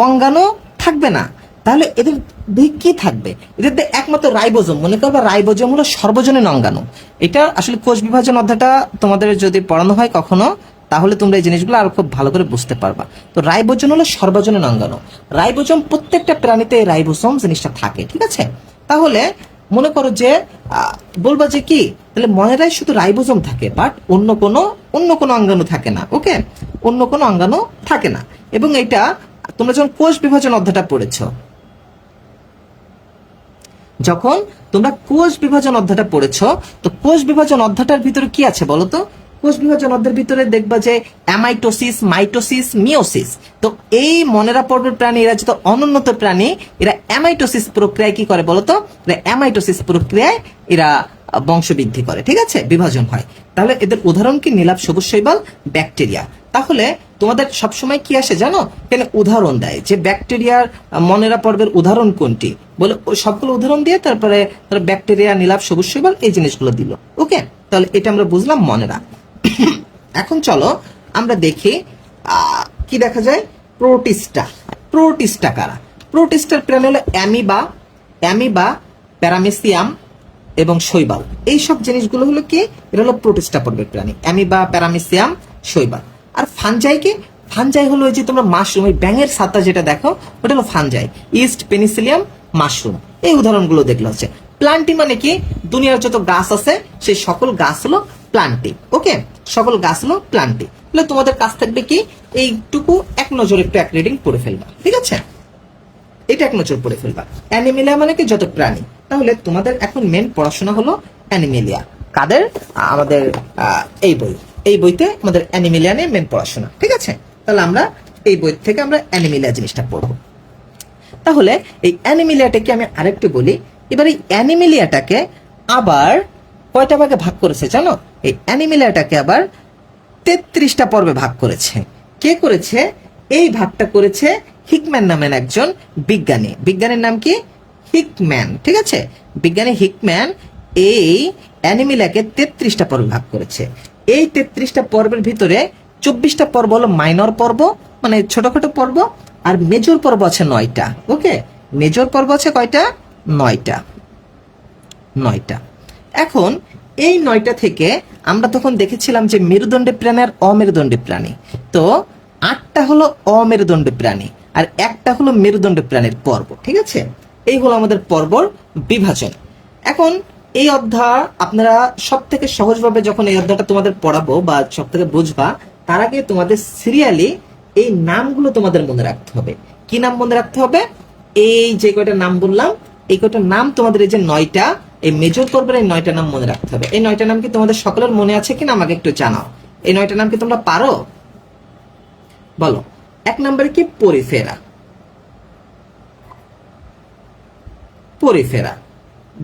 অঙ্গাণু থাকবে না। তাহলে এদের দেহে কি থাকবে? এদের দেহে একমাত্র রাইবোজোম। মনে করবা রাইবোজোম হলো সর্বজনীন অঙ্গাণু। এটা আসলে কোষ বিভাজন অধ্যায়টা তোমাদের যদি পড়ানো হয় কখনো, তাহলে তোমরা এই জিনিসগুলো আরো খুব ভালো করে বুঝতে পারবা। তো রাইবোজোম হলো সর্বজনীন অঙ্গাণু। রাইবোজোম প্রত্যেকটা প্রাণীতে রাইবোসোম জিনিসটা থাকে, ঠিক আছে? তাহলে মনে করো যে বলবা যে কি, তাহলে মনেরাই শুধু রাইবোজোম থাকে, বাট অন্য কোনো অঙ্গাণু থাকে না। ওকে, অন্য কোনো অঙ্গাণু থাকে না। এবং এটা তোমরা যখন কোষ বিভাজন অধ্যায়টা পড়েছো, যখন তোমরা কোষ বিভাজন অধ্যায়টা পড়েছো, তো কোষ বিভাজন অধ্যায়টার ভিতরে কি আছে বলো তো? কোষ বিভাজন অধ্যায়ের ভিতরে দেখবা যে অ্যামাইটোসিস, মাইটোসিস, মিওসিস। তো এই মনেরা পর্বের প্রাণী, এরা যেহেতু অনুন্নত প্রাণী, এরা অ্যামাইটোসিস প্রক্রিয়ায় কি করে বলতো? অ্যামাইটোসিস প্রক্রিয়ায় এরা বংশবৃদ্ধি করে, ঠিক আছে? বিভাজন হয়। তাহলে এদের উদাহরণ কি? নীলাভ সবুজ শৈবাল, ব্যাকটেরিয়া। তাহলে তোমাদের সবসময় কি আসে জানো? এখানে উদাহরণ দেয় যে ব্যাকটেরিয়ার মনেরা পর্বের উদাহরণ কোনটি, বলে সবগুলো উদাহরণ দিয়ে তারপরে ব্যাকটেরিয়া, নীলাভ সবুজ শৈবাল এই জিনিসগুলো দিল। ওকে, তাহলে এটা আমরা বুঝলাম মনেরা। এখন চলো আমরা দেখি কি দেখা যায়। প্রোটিস্টা। প্রোটিস্টা কারা? প্রোটিস্টার প্রাণী হলো অ্যামিবা, প্যারামেসিয়াম এবং শৈবাল। এই সব জিনিসগুলো হলো কি? এটা হলো প্রোটিস্টা পর্বের প্রাণী, অ্যামিবা, প্যারামেসিয়াম, শৈবাল। আর ফানজাই কি? ফানজাই হলো ওই যে তোমরা মাশরুম, ওই ব্যাঙের ছাতা যেটা দেখো, ওটা হলো ফানজাই। ইস্ট, পেনিসিলিয়াম, মাশরুম, এই উদাহরণগুলো দেখলে হচ্ছে। প্লান্টি মানে কি? দুনিয়ার যত গাছ আছে সেই সকল গাছ হলো প্লান্টি। ওকে, সকল গাছ হলো প্লান্টি। তাহলে তোমাদের কাজ থাকবে কি? এইটুকু এক নজর একটু এক রিডিং পড়ে ফেলবা, ঠিক আছে? এটা এক নজর পড়ে ফেলবা। অ্যানিমেলিয়া মানে কি? যত প্রাণী। তাহলে তোমাদের এখন মেন পড়াশোনা হলো অ্যানিমেলিয়া। কাদের? আমাদের এই বইতে আমাদের অ্যানিমেলিয়া নিয়ে মেন পড়াশোনা, ঠিক আছে? তাহলে আমরা এই বই থেকে আমরা অ্যানিমেলিয়া জিনিসটা পড়বো। তাহলে এই অ্যানিমেলিয়াটাকে আমি আরেকটু বলি। এবার এই অ্যানিমেলিয়াটাকে আবার কয়টা ভাগে ভাগ করেছে জানো? এই অ্যানিমেলিয়াটাকে আবার 33টা পর্বে ভাগ করেছে। কে করেছে? এই ভাগটা করেছে হিকম্যান নামের একজন বিজ্ঞানী। বিজ্ঞানীর নাম কি? হিকম্যান, ঠিক আছে? বিজ্ঞানী হিকম্যান এই অ্যানিমেলিয়াকে 33টা পর্বে ভাগ করেছে। এই 33টা পর্বের ভিতরে 24টা পর্ব হলো মাইনর পর্ব, মানে ছোটখাটো পর্ব, আর মেজর পর্ব আছে 9টা। ওকে, মেজর পর্ব আছে কয়টা? 9টা। এখন এই 9টা থেকে আমরা তখন দেখেছিলাম যে মেরুদণ্ডী প্রাণী আর অমেরুদণ্ডী প্রাণী। তো 8টা হলো অমেরুদণ্ডী প্রাণী আর একটা হলো মেরুদণ্ডী প্রাণীর পর্ব, ঠিক আছে? এই হলো আমাদের পর্বর বিভাজন। এখন এই অধ্যায় আপনারা সব থেকে সহজভাবে যখন এই অধ্যায়টা তোমাদের পড়াবো বা সব থেকে বুঝবা, তার আগে তোমাদের সিরিয়ালি এই নামগুলো তোমাদের মনে রাখতে হবে। কি নাম মনে রাখতে হবে? এই যে কয়টা নাম বললাম, এই কয়টা নাম তোমাদের, এই যে 9টা, এই মেজর পর্বের এই 9টা নাম মনে রাখতে হবে। এই 9টা নাম কি তোমাদের সকলের মনে আছে কিনা আমাকে একটু জানাও। এই 9টা নাম কি তোমরা পারো? বলো। 1 নম্বরে কি? পরিফেরা।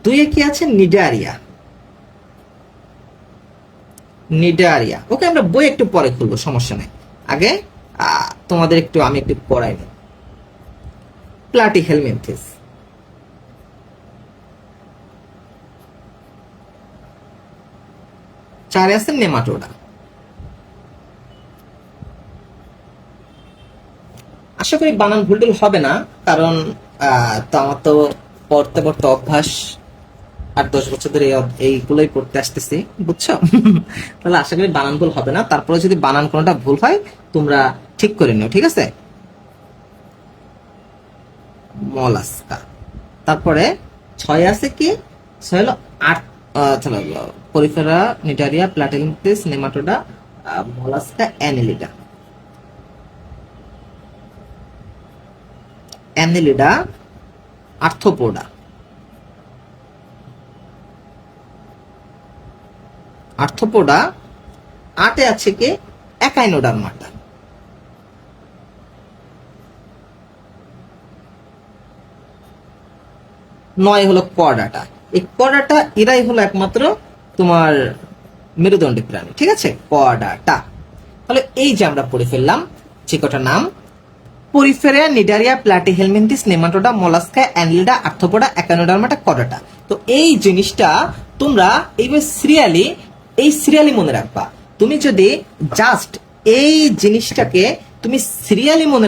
2-এ কি আছে? নিডারিয়া। ওকে, আমরা বই একটু পরে খুলবো, সমস্যা নেই। আগে তোমাদের আমি একটু পড়াই নিই। প্লাটিহেলমিনথিস। 4-এ আছে নেমাটোডা। আশা করি বানান ভুল হবে না, কারণ আমার তো পড়তে পড়তে অভ্যাস, 8-10 বছর ধরে এইগুলোই পড়তে আসতেছি, বুঝছো? তাহলে আশা করি বানান ভুল হবে না। তারপরে যদি বানান কোনোটা ভুল হয় তোমরা ঠিক করে নিও, ঠিক আছে? মলাস্কা। তারপরে 6-এ আছে কি? 6 হলো Porifera, Cnidaria, Platyhelminthes, Nematoda, Mollusca, Annelida, Arthropoda. Arthropoda, 8 আছে কি একাইনোডার্মাটা। 9 হলো কর্ডাটা। এই কর্ডাটা এরাই হলো একমাত্র তোমার মেরুদণ্ডী প্রাণী, ঠিক আছে, কর্ডাটা। তাহলে এই যে আমরা পড়ে ফেললাম যে কটা নাম, Porifera, Cnidaria, Platyhelminthes, Nematoda, Mollusca, Annelida, Arthropoda, Echinodermata, Chordata. তো এই জিনিসটা তোমরা এইভাবে সিরিয়ালি মনে রাখবা। তুমি যদি জাস্ট এই জিনিসটাকে তুমি সিরিয়ালি মনে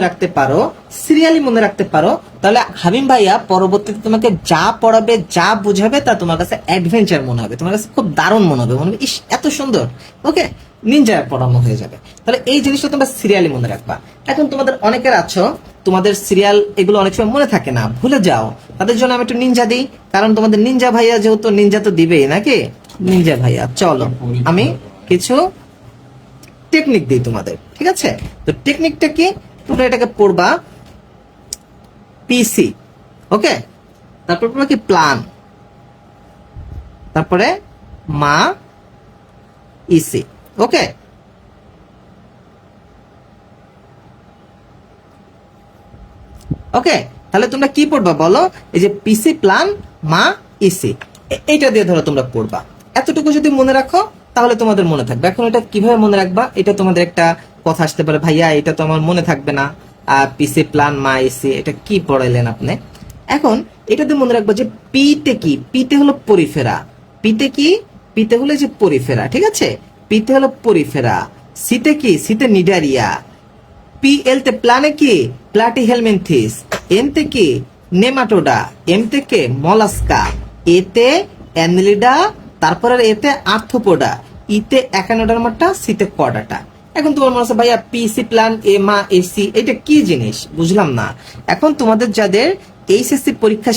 রাখতে পারো, তাহলে হাবিম ভাইয়া পরবর্তীতে তোমাকে যা পড়াবে, যা বুঝাবে, তা তোমার কাছে অ্যাডভেঞ্চার মনে হবে, তোমার কাছে খুব দারুণ মনে হবে, ইস এত সুন্দর, ওকে, নিনজা পড়ানো হয়ে যাবে। তাহলে এই জিনিসটা তোমরা সিরিয়ালি মনে রাখবা। এখন তোমাদের অনেকের আছো, তোমাদের সিরিয়াল এগুলো অনেক সময় মনে থাকে না, ভুলে যাও, তাদের জন্য আমি একটু নিনজা দিই, কারণ তোমাদের নিনজা ভাইয়া যেহেতু নিনজা তো দিবেই নাকি, নিনজা ভাইয়া চলো আমি কিছু টেকনিক দিই তোমাদের, ঠিক আছে। তো টেকনিকটা কি, তোমরা এটাকে পড়বা পিসি, ওকে, তারপর পড়বা কি প্ল্যান, তারপরে মা ইসি, ওকে। ওকে, তাহলে তোমরা কি পড়বা বলো, এই যে পিসি, প্ল্যান, মা ইসি, এইটা দিয়ে ধরো তোমরা পড়বা। এতটুকু যদি মনে রাখো তাহলে তোমাদের মনে থাকবে। এখন এটা কিভাবে মনে রাখবা, এটা তোমাদের একটা কথা আসতে পারে, ভাইয়া এটা তো আমার মনে থাকবে না, পিসি, প্ল্যান, মা ইসি, এটা কি পড়াইলেন আপনি। এখন এটাতে মনে রাখবা যে পিতে কি, পিতে হলো পরিফেরা, পিতে কি, পিতে হলো যে পরিফেরা, ঠিক আছে, পিতে হলো পরিফেরা, সিতে কি, সিতে নিডারিয়া, পিএল তে প্লানে কি প্লাটিহেলমিনথিস, এন তে কি নেমাটোডা, এম থেকে মলাস্কা, এতে অ্যানিলিডা, তারপরে এতে আর্থ্রোপোডা, ইতে একানোডার্মাটা, সিতে কর্ডাটা। এখন তোমার মনে আছে ভাইয়া পিসি, প্ল্যান, এমা, এসি, এটা কি জিনিস বুঝলাম না। এখন তোমাদের যাদের এইচএসসি পরীক্ষা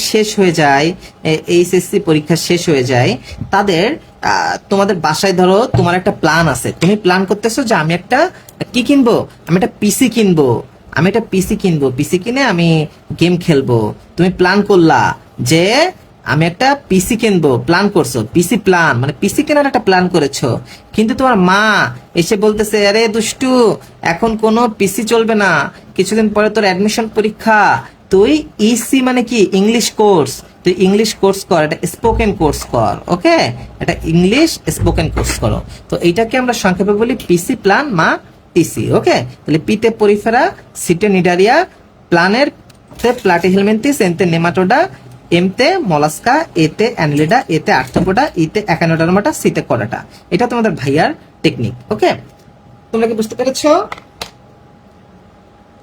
শেষ হয়ে যায় তাদের তোমাদের বাসায় ধরো তোমার একটা প্ল্যান আছে, তুমি প্ল্যান করতেছো যে আমি একটা কি কিনবো, আমি একটা পিসি কিনবো, পিসি কিনে আমি গেম খেলবো। তুমি প্ল্যান করলা যে আমি একটা পিসি কিনবো, প্ল্যান করছো, পিসি প্ল্যান মানে পিসি কেনার একটা প্ল্যান করেছো, কিন্তু তোমার মা এসে বলতেছে আরে দুষ্টু এখন কোনো পিসি চলবে না, কিছুদিন পরে তোর অ্যাডমিশন পরীক্ষা, তুই ইসি মানে কি ইংলিশ কোর্স, তুই ইংলিশ কোর্স কর, এটা স্পোকেন কোর্স কর, ওকে, এটা ইংলিশ স্পোকেন কোর্স করো। তো এইটাকে আমরা সংক্ষেপে বলি পিসি, প্ল্যান, মা ইসি, ওকে। তাহলে পিতে পরিফেরা, সিতে নিডারিয়া, প্ল্যানের তে প্লাটিহেলমিনথিস, এনতে নেমাটোডা, এমতে মলাস্কা, এতে অ্যানিলিডা, এতে আর্থ্রোপোডা, ইতে একানোডার্মাটা, সিতে কর্ডাটা। এটা তোমাদের ভাইয়ার টেকনিক, ওকে। তোমরা কি বুঝতে পেরেছো?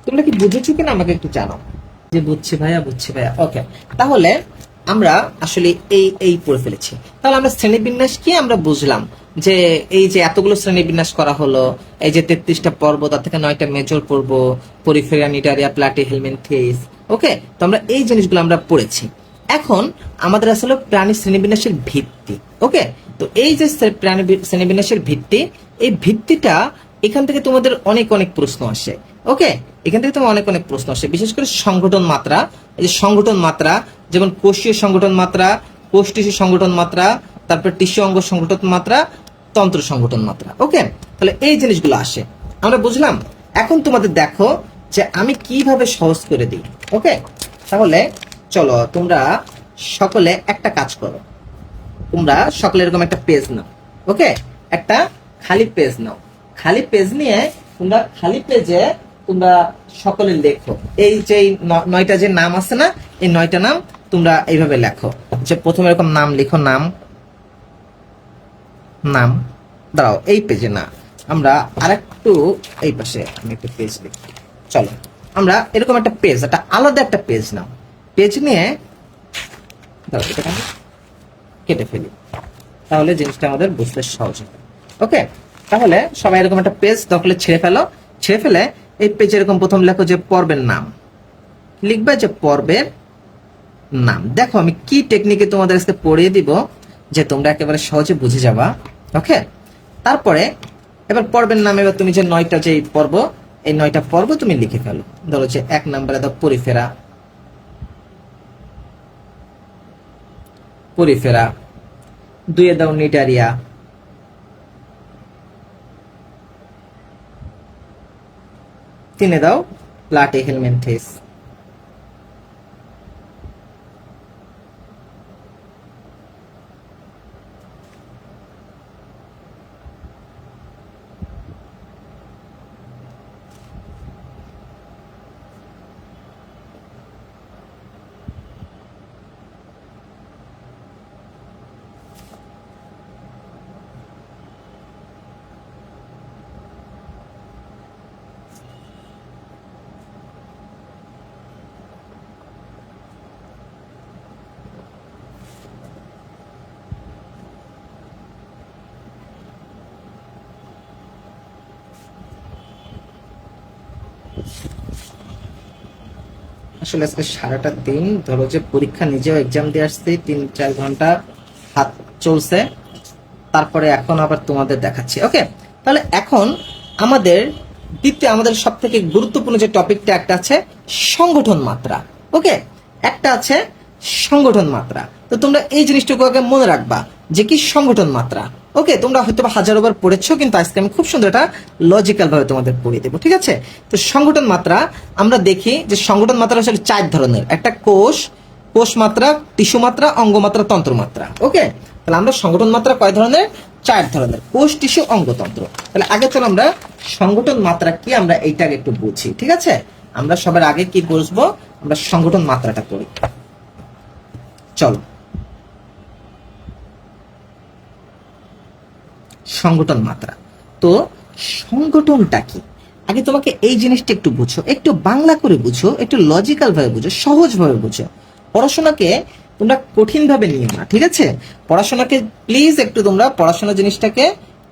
তোমরা কি বুঝেছো কিনা আমাকে একটু জানাও। যে বুঝছি ভাইয়া, ওকে। তাহলে আমরা আসলে এই পড়ে ফেলেছি। তাহলে আমরা শ্রেণীবিন্যাস কি আমরা বুঝলাম, যে এই যে এতগুলো শ্রেণীবিন্যাস করা হলো, এই যে 33টা পর্ব, তার থেকে 9টা মেজর পর্ব, পরিফেরা, নিডারিয়া, প্লাটিহেলমিনথিস, ওকে। তো আমরা এই জিনিসগুলো আমরা পড়েছি। এখন আমাদের আসলে প্রাণী শ্রেণীবিন্যাসের ভিত্তি, ওকে। তো এই যে প্রাণী শ্রেণীবিন্যাসের ভিত্তি, এই ভিত্তিটা এখান থেকে তোমাদের অনেক প্রশ্ন আসে, ওকে। এখান থেকে তোমার অনেক প্রশ্ন আসে, বিশেষ করে সংগঠন মাত্রা। এই যে সংগঠন মাত্রা, যেমন কোষীয় সংগঠন মাত্রা, কোষ টিস্যু সংগঠন মাত্রা, তারপর টিস্যু অঙ্গ সংগঠন মাত্রা, তন্ত্র সংগঠন মাত্রা, ওকে। তাহলে এই জিনিসগুলো আসে, আমরা বুঝলাম। এখন তোমাদের দেখো যে আমি কিভাবে সহজ করে দিই, ওকে। তাহলে চলো তোমরা সকলে একটা কাজ করো, তোমরা সকলে এরকম একটা পেজ নাও, ওকে, একটা খালি পেজ নাও। খালি পেজ নিয়ে তোমরা খালি পেজে তোমরা সকলে লেখো এই যে 9টা যে নাম আছে না, এই 9টা নাম তোমরা এইভাবে লেখো। যে প্রথমে এরকম নাম লিখো, নাম দাঁড়াও, এই পেজে না, আমরা আরেকটু এই পাশে আমি একটা পেজ লিখি। চলো আমরা এরকম একটা পেজ, একটা আলাদা একটা পেজ নাও, পেজ নিয়ে দাঁড়াও এটা আমি কেটে ফেলি, তাহলে জিনিসটা আমাদের বুঝতে সহজ হবে, ওকে। তাহলে সবাই এরকম একটা পেজ দখলে ছেড়ে ফেলে এই পেজে এরকম প্রথম লেখো যে পর্বের নাম, লিখবে যে পর্বের নাম। দেখো আমি কি টেকনিকে তোমাদের আজকে পড়িয়ে দিব যে তোমরা একেবারে সহজে বুঝে যাবা, ওকে। তারপরে এবার পর্বের নাম, এবার তুমি যে 9টা যে পর্ব, এই 9টা পর্ব তুমি লিখে ফেলো। ধরো যে 1 নম্বরে দাও পরিফেরা, 2 দাও নিডারিয়া, 3 দাও প্লাটিহেলমিনথেস। আসলে আজকে সারাটা দিন ধরো যে পরীক্ষা, নিজেও এক্সাম দিয়ে আসছি, 3-4 ঘন্টা হাত চলছে, তারপরে এখন আবার তোমাদের দেখাচ্ছি। ওকে, তাহলে এখন আমাদের আমাদের সব থেকে গুরুত্বপূর্ণ যে টপিকটা একটা আছে সংগঠন মাত্রা। ওকে, একটা আছে সংগঠন মাত্রা। তো তোমরা এই জিনিসটুকু আগে মনে রাখবা যে কি সংগঠন মাত্রা। ওকে, তোমরা হয়তো হাজারোবার পড়েছো, কিন্তু আজকে আমি খুব সুন্দর এটা লজিক্যাল ভাবে তোমাদের পড়িয়ে দেবো, ঠিক আছে? তো সংগঠন মাত্রা আমরা দেখি যে সংগঠন মাত্রা আসলে 4 ধরনের। একটা কোষ, কোষ মাত্রা, টিস্যু মাত্রা, অঙ্গ মাত্রা, তন্ত্র মাত্রা। ওকে, তাহলে আমরা সংগঠন মাত্রা কয় ধরনের? 4 ধরনের, কোষ, টিস্যু, অঙ্গ, তন্ত্র। তাহলে আগে চলো আমরা সংগঠন মাত্রা কি আমরা এইটাকে একটু বুঝি, ঠিক আছে? আমরা সবার আগে কি বুঝবো, আমরা সংগঠন মাত্রাটা করি। চলো, সংগঠন মাত্রা। তো সংগঠনটা কি আগে তোমাকে এই জিনিসটা একটু বুঝো, একটু বাংলা করে বুঝো, একটু লজিক্যাল ভাবে বুঝো, সহজ ভাবে বুঝো। পড়াশোনাকে তোমরা কঠিন ভাবে নিও না, ঠিক আছে? পড়াশোনাকে প্লিজ একটু তোমরা পড়াশোনা জিনিসটাকে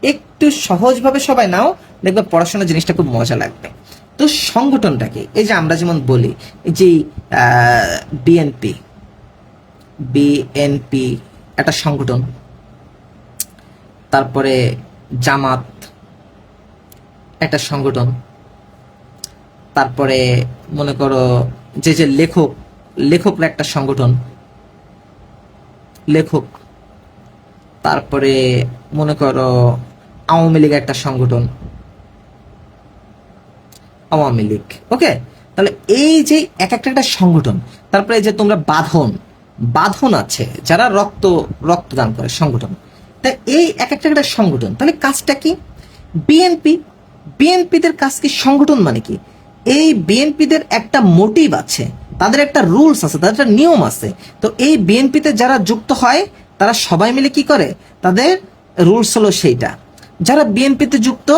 একটু সহজ ভাবে সবাই নাও, দেখবে পড়াশোনা জিনিসটা খুব মজা লাগবে। তো সংগঠনটা কি? এই যে আমরা যেমন বলি যে বিএনপি, বিএনপি একটা সংগঠন। তারপরে জামাত একটা সংগঠন। তারপরে মনে করো যে যে লেখক, লেখকরা একটা সংগঠন, লেখক। তারপরে মনে করো আওয়ামী লীগ একটা সংগঠন, আওয়ামী লীগ। ওকে, তাহলে এই যে এক একটা সংগঠন। তারপরে যে তোমরা বাঁধন, বাঁধন আছে যারা রক্তদান করে সংগঠন। তা এই এক একটা সংগঠন, তাহলে কাজটা কি? বিএনপি, বিএনপিদের কাজ কি? সংগঠন মানে কি? এই বিএনপিদের একটা মোটিভ আছে, তাদের একটা রুলস আছে, তাদের একটা নিয়ম আছে। তো এই বিএনপিতে যারা যুক্ত হয় তারা সবাই মিলে কি করে, তাদের রুলস হলো সেইটা। যারা বিএনপিতে যুক্ত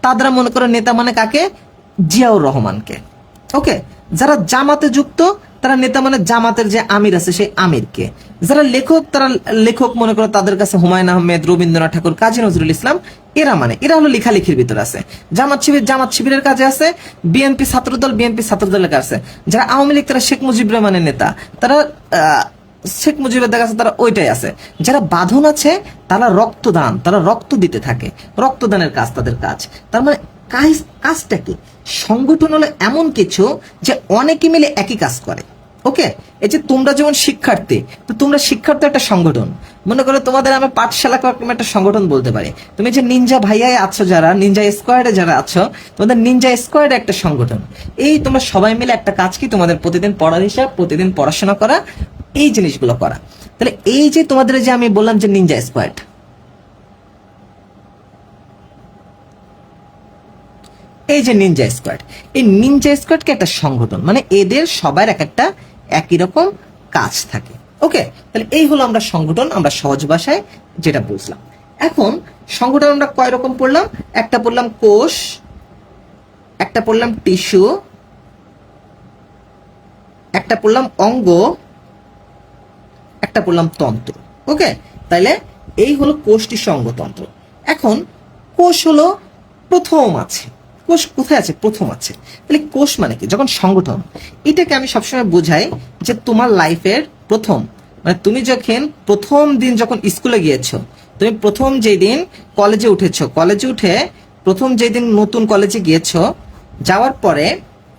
তারা মনে করে নেতা মানে কাকে? জিয়াউর রহমানকে। ওকে, যারা জামাতে যুক্ত তারা নেতা মানে জামাতের যে আমির আছে সেই আমিরকে। যারা লেখক তারা লেখক মনে করো তাদের কাছে হুমায়ুন আহমেদ, রবীন্দ্রনাথ ঠাকুর, কাজী নজরুল ইসলাম। এরা হলো লেখালেখির ভিতর আছে। জামাত শিবির জামাত শিবিরের কাজে আছে, বিএনপি ছাত্রদল বিএনপি ছাত্রদলের কাছে। যারা আওয়ামী লীগ তারা শেখ মুজিব রহমানের নেতা, তারা শেখ মুজিবের দেখা যাচ্ছে তারা ওইটাই আছে। যারা বাঁধন আছে তারা রক্তদান, তারা রক্ত দিতে থাকে, রক্তদানের কাজ তাদের কাজ। তার মানে কাজটা কি? সংগঠন হলো এমন কিছু যে অনেকে মিলে একই কাজ করে। ওকে, এই যে তোমরা যেমন শিক্ষার্থী, তো তোমরা শিক্ষার্থী একটা সংগঠন। মনে করো তোমাদের আমি পাঠশালা একটা সংগঠন বলতে পারি। তুমি যে নিনজা ভাইয়ায় আছো, যারা নিনজা স্কোয়াডে যারা আছো, তোমাদের নিনজা স্কোয়াড একটা সংগঠন। এই তোমরা সবাই মিলে একটা কাজ কি, তোমাদের প্রতিদিন পড়ার হিসাব, প্রতিদিন পড়াশোনা করা, এই জিনিসগুলো করা। তাহলে এই যে তোমাদের যে আমি বললাম যে নিনজা স্কোয়াড, এই যে নিনজা স্কোয়াড, এই নিনজা স্কোয়াড কি একটা সংগঠন, মানে এদের সবার এক একটা একই রকম কাজ থাকে। ওকে, তাহলে এই হলো আমরা সংগঠন, আমরা সহজ ভাষায় যেটা বুঝলাম। এখন সংগঠন আমরা কয় রকম পড়লাম? একটা পড়লাম কোষ, একটা পড়লাম টিস্যু, একটা পড়লাম অঙ্গ, একটা পড়লাম তন্ত্র। ওকে, তাইলে এই হলো কোষ, টিস্যু, অঙ্গ, তন্ত্র। এখন কোষ হলো প্রথম আছে। কোষ কোথায় আছে? প্রথম আছে। তাহলে কোষ মানে কি? যখন সংগঠন, এটাকে আমি সবসময় বোঝাই যে তোমার লাইফের প্রথম, মানে তুমি যখন প্রথম দিন যখন স্কুলে গিয়েছো, তুমি প্রথম যেই দিন কলেজে উঠেছো, কলেজে উঠে প্রথম যেই দিন নতুন কলেজে গিয়েছো, যাওয়ার পরে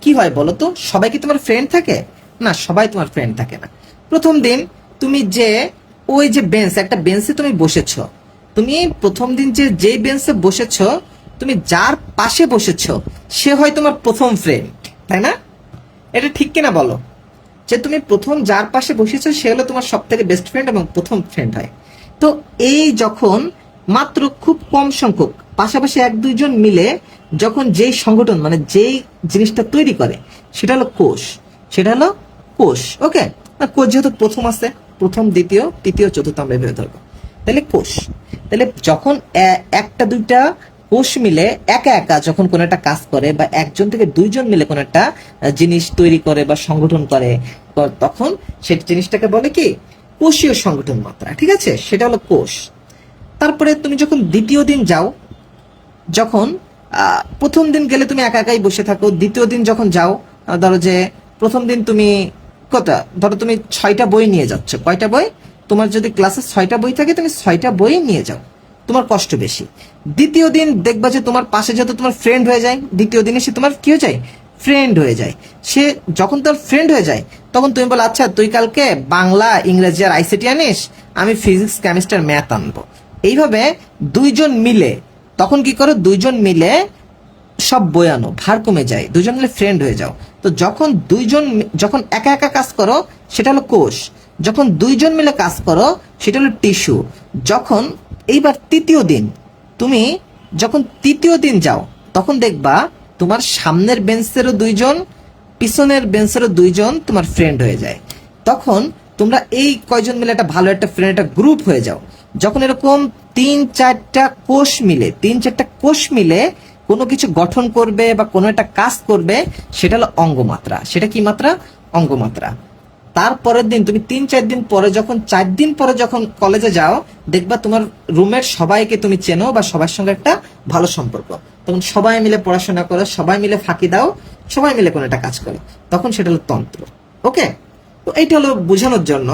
কি হয় বলো তো? সবাই কি তোমার ফ্রেন্ড থাকে? না, সবাই তোমার ফ্রেন্ড থাকে না। প্রথম দিন তুমি যে ওই যে বেঞ্চ, একটা বেঞ্চে তুমি বসেছো, তুমি প্রথম দিন যে বেঞ্চে বসেছো, তুমি যার পাশে বসেছো সে হয় তোমার প্রথম ফ্রেন্ড, তাই না? এটা ঠিক কিনা বলো, যে তুমি প্রথম যার পাশে বসেছো সে হলো তোমার সব থেকে বেস্ট ফ্রেন্ড এবং প্রথম ফ্রেন্ড হয়। তো এই যখন মাত্র খুব কম সংখ্যক পাশাপাশি এক দুইজন মিলে যখন যেই সংগঠন মানে যেই জিনিসটা তৈরি করে সেটা হলো কোষ, সেটা হলো কোষ। ওকে, কোষ যেহেতু প্রথম আছে, প্রথম দ্বিতীয় তৃতীয় চতুর্থ আমরা এভাবে ধরবো, তাহলে কোষ। তাহলে যখন একটা দুইটা কোষ মিলে একা একা যখন কোনো একটা কাজ করে বা একজন থেকে দুইজন মিলে কোনো একটা জিনিস তৈরি করে বা সংগঠন করে, তখন সেই জিনিসটাকে বলে কি কোষীয় সংগঠন মাত্রা। ঠিক আছে, সেটা হলো কোষ। তারপরে তুমি যখন দ্বিতীয় দিন যাও, যখন প্রথম দিন গেলে তুমি একা একাই বসে থাকো, দ্বিতীয় দিন যখন যাও, ধরো যে প্রথম দিন তুমি ধরো তুমি 6টা বই নিয়ে যাচ্ছ। কয়টা বই? তোমার যদি ক্লাসে 6টা বই থাকে তুমি 6টা বই নিয়ে যাও, তোমার কষ্ট বেশি। দ্বিতীয় দিন দেখবা যে তোমার পাশে যত তোমার ফ্রেন্ড হয়ে যায়, দ্বিতীয় দিনে সে তোমার কি হয়ে যায়? ফ্রেন্ড হয়ে যায়। সে যখন তোর ফ্রেন্ড হয়ে যায় তখন তুমি বলো আচ্ছা তুই কালকে বাংলা ইংরেজি আর আইসিটি আনিস, আমি ফিজিক্স কেমিস্ট্রি ম্যাথ আনবো। এইভাবে দুইজন মিলে তখন কি করো? দুইজন মিলে সব বই আনো, ভার কমে যায়, দুজন মিলে ফ্রেন্ড হয়ে যাও। তো যখন একা একা কাজ করো সেটা হলো কোষ, যখন দুইজন মিলে কাজ করো সেটা হলো টিস্যু। যখন এইবার তুমি যখন তৃতীয় দিন যাও তখন দেখবা তোমার সামনের বেঞ্চেরও দুইজন, পিছনের বেঞ্চেরও দুইজন তোমার ফ্রেন্ড হয়ে যায়। তখন তোমরা এই কয়জন মিলে একটা ভালো একটা ফ্রেন্ড, একটা গ্রুপ হয়ে যাও। যখন এরকম 3-4টা কোষ মিলে কোনো কিছু গঠন করবে বা কোনো একটা কাজ করবে সেটা হলো অঙ্গমাত্রা। সেটা কি মাত্রা? অঙ্গমাত্রা। তারপরের দিন তুমি 3-4 দিন পরে যখন 4 দিন পরে যখন কলেজে যাও দেখবা তোমার রুমের সবাইকে তুমি চেনো বা সবার সঙ্গে একটা ভালো সম্পর্ক। তখন সবাই মিলে পড়াশোনা করো, সবাই মিলে ফাঁকি দাও, সবাই মিলে কোনো একটা কাজ করো, তখন সেটা হলো তন্ত্র। ওকে, তো এইটা হলো বোঝানোর জন্য।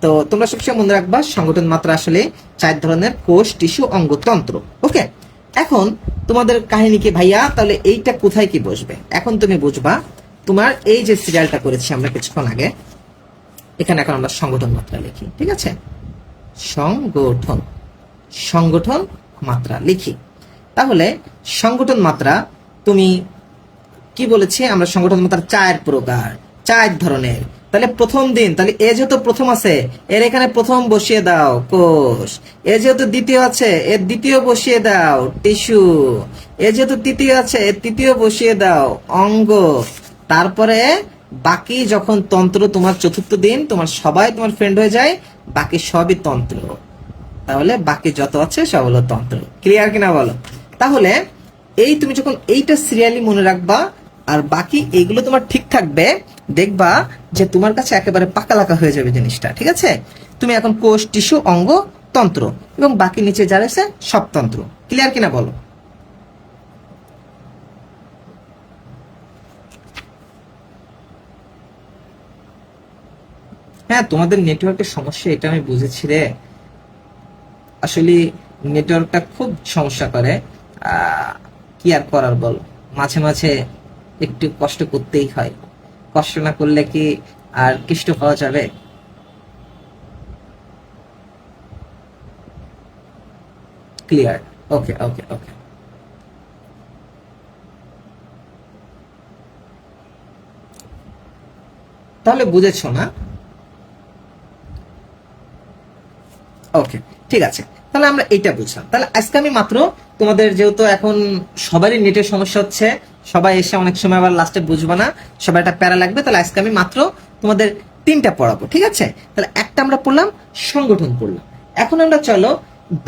তো তোমরা সবসময় মনে রাখবা সংগঠন মাত্রা আসলে 4 ধরনের: কোষ, টিস্যু, অঙ্গ, তন্ত্র। ওকে, এখন তোমাদের কাহিনী কি ভাইয়া তাহলে এইটা কোথায় কি বসবে? এখন তুমি বুঝবা। তোমার এই যে সিরিয়ালটা করেছি আমরা কিছুক্ষণ আগে, এখানে এখন আমরা সংগঠন মাত্রা লিখি। ঠিক আছে, সংগঠন মাত্রা লিখি। তাহলে সংগঠন মাত্রা তুমি কি বলেছি? আমরা সংগঠন মাত্রা 4 প্রকার, 4 ধরনের। তাহলে প্রথম দিন, তাহলে এ যেহেতু প্রথম আছে এর এখানে প্রথম বসিয়ে দাও কোষ, এ যেহেতু দ্বিতীয় আছে এর দ্বিতীয় বসিয়ে দাও টিস্যু, এ যেহেতু তৃতীয় আছে এর তৃতীয় বসিয়ে দাও অঙ্গ। তারপরে বাকি যখন তন্ত্র, তোমার চতুর্থ দিন তোমার সবাই তোমার ফ্রেন্ড হয়ে যায়, বাকি সবই তন্ত্র। তাহলে বাকি যত আছে সব হলো তন্ত্র। ক্লিয়ার কিনা বলো? তাহলে এই তুমি যখন এইটা সিরিয়ালি মনে রাখবা আর বাকি এইগুলো তোমার ঠিক থাকবে, দেখবা যে তোমার কাছে একেবারে পাকা লাকা হয়ে যাবে জিনিসটা। ঠিক আছে, তুমি এখন কোষ, টিস্যু, অঙ্গ, তন্ত্র এবং বাকি নিচে যা রয়েছে সব তন্ত্র। ক্লিয়ার কিনা বলো? হ্যাঁ, তোমাদের নেটওয়ার্কের সমস্যা এটা আমি বুঝেছি রে। আসলে নেটওয়ার্কটা খুব সমস্যা করে। কি আর করার বল, মাঝে মাঝে একটু কষ্ট করতেই হয়। কষ্ট না করলে কি আর কৃষ্ট পাওয়া যাবে? ক্লিয়ার? ওকে ওকে ওকে। তাহলে বুঝেছো না? ওকে, ঠিক আছে, তাহলে আমরা এইটা বুঝলাম। তাহলে আজকে আমি মাত্র তোমাদের, যেহেতু এখন সবারই নেটের সমস্যা হচ্ছে, সবাই এসে অনেক সময় আবার লাস্টে বুঝবো না, সবাই একটা প্যারা লাগবে, তাহলে আজকে আমি মাত্র তোমাদের 3টা পড়াবো। ঠিক আছে, তাহলে একটা আমরা পড়লাম, সংগঠন পড়লাম। এখন আমরা চলো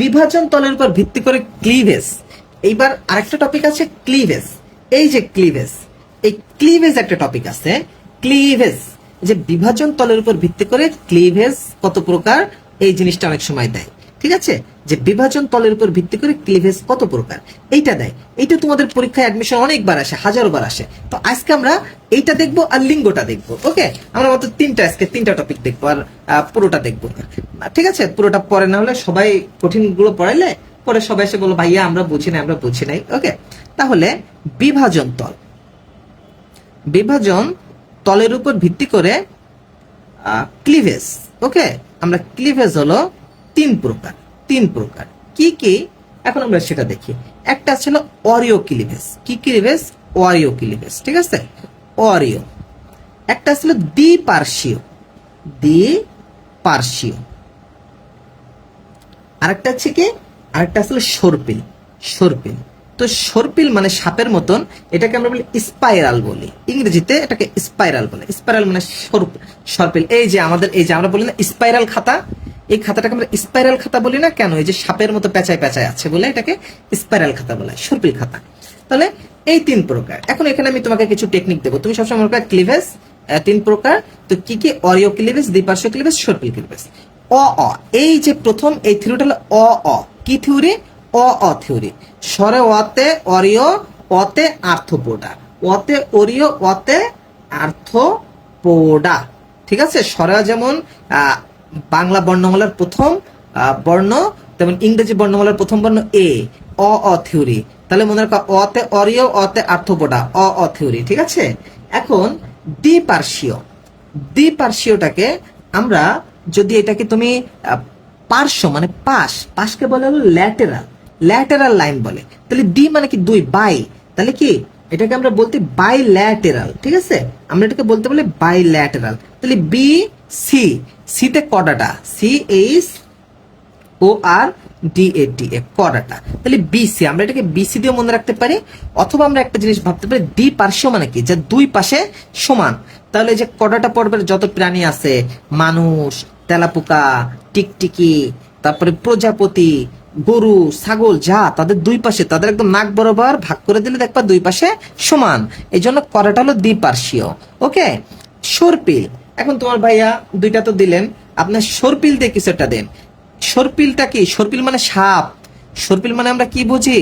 বিভাজন তলের উপর ভিত্তি করে ক্লিভেজ। এইবার আরেকটা টপিক আছে ক্লিভেজ। এই যে ক্লিভেজ, এই ক্লিভেজ একটা টপিক আছে। ক্লিভেজ যে বিভাজন তলের উপর ভিত্তি করে ক্লিভেজ কত প্রকার, এই জিনিসটা অনেক সময় দেয়। ঠিক আছে, যে বিভাজন তলের উপর ভিত্তি করে ক্লিভেজ কত প্রকার এইটা দেয়। এইটা তোমাদের পরীক্ষায় অ্যাডমিশন অনেকবার আসে, হাজারবার আসে। তো আজকে আমরা এইটা দেখবো আর লিঙ্গটা দেখবো। ওকে, আমরা মাত্র আজকে 3টা টপিক দেখবো আর পুরোটা দেখবো। ঠিক আছে, পুরোটা পরে না হলে সবাই কঠিন গুলো পড়াইলে পরে সবাই এসে বলো ভাইয়া আমরা বুঝি নাই। ওকে, তাহলে বিভাজন তলের উপর ভিত্তি করে ক্লিভেজ। ওকে, আমরা ক্লিভেজ হলো 3 প্রকার। কি কি এখন আমরা সেটা দেখি। একটা ছিল অরিও ক্লিভেজ। কি ক্লিভেজ? অরিও ক্লিভেজ, ঠিক আছে, অরিও। একটা ছিল দ্বিপার্শ্বীয়, দ্বিপার্শ্বীয়। আরেকটা হচ্ছে কি, আরেকটা আসলে সর্পিল, সর্পিল। তো সর্পিল মানে সাপের মতন, এটাকে আমরা বলি স্পাইরাল বলি, ইংরেজিতে এটাকে স্পাইরাল বলে। স্পাইরাল মানে সর্পিল। এই যে আমাদের, এই যে আমরা বলি না স্পাইরাল খাতা, এই খাতাটাকে আমরা স্পাইরাল খাতা বলি না কেন? এই যে সাপের মতো পেঁচায় পেঁচায় আছে বলে এটাকে স্পাইরাল খাতা বলে, সর্পিল খাতা। তাহলে এই 3 প্রকার। এখন এখানে আমি তোমাকে কিছু টেকনিক দেবো, তুমি সবসময় মনে করো ক্লিভেজ 3 প্রকার। তো কি কি? অরিও ক্লিভেজ, দ্বিপার্শ্বীয় ক্লিভেজ, সর্পিল ক্লিভেজ। এই যে প্রথম এই থিওরিটা হলো কি থিওরি? থিওরি। স্বরে অতে অরিও, অতে আর্থোপোডা, অতে অরিও, অতে আর্থোপোডা, ঠিক আছে। স্বরে যেমন বাংলা বর্ণমালার প্রথম বর্ণ, তেমন ইংরেজি বর্ণমালার প্রথম বর্ণ এ, থিওরি। তাহলে মনে রাখো অতে অরিও, অতে আর্থোপোডা, থিওরি, ঠিক আছে। এখন দ্বিপার্শ্বীয়, দ্বিপার্শ্বীয়টাকে আমরা যদি এটাকে তুমি পার্শ্ব মানে পাশকে বলে হলো ল্যাটেরাল, ল্যাটেরাল লাইন বলে। তাহলে দ্বি মানে কি? দুই, বাই। তাহলে কি এটাকে আমরা বলতে বাইল্যাটেরাল, ঠিক আছে, আমরা এটাকে বলতে বলি বাইল্যাটেরাল। তাহলে বি সি, সিতে কডাটা, CHORDATA, কডাটা। তাহলে বিসি, আমরা এটাকে বিসি দিয়ে মনে রাখতে পারি। অথবা আমরা একটা জিনিস ভাবতে পারি, দ্বিপার্শ্বীয় মানে কি? যে দুই পাশে সমান। তাহলে যে কডাটা পর্বের যত প্রাণী আছে, মানুষ, তেলাপোকা, টিকটিকি, তারপরে প্রজাপতি, গরু, ছাগল, যা তাদের দুই পাশে, তাদের একদম নাক বরাবর ভাগ করে দিলে দেখবা দুই পাশে সমান। এই জন্য করাটা হলো দ্বিপার্শ্বীয়। ওকে। সর্পিল, এখন তোমার ভাইয়া দুইটা তো দিলেন, আপনার সর্পিল দিয়ে কিছু একটা দেন। সর্পিলটা কি? সর্পিল মানে সাপ। সর্পিল মানে আমরা কি বুঝি?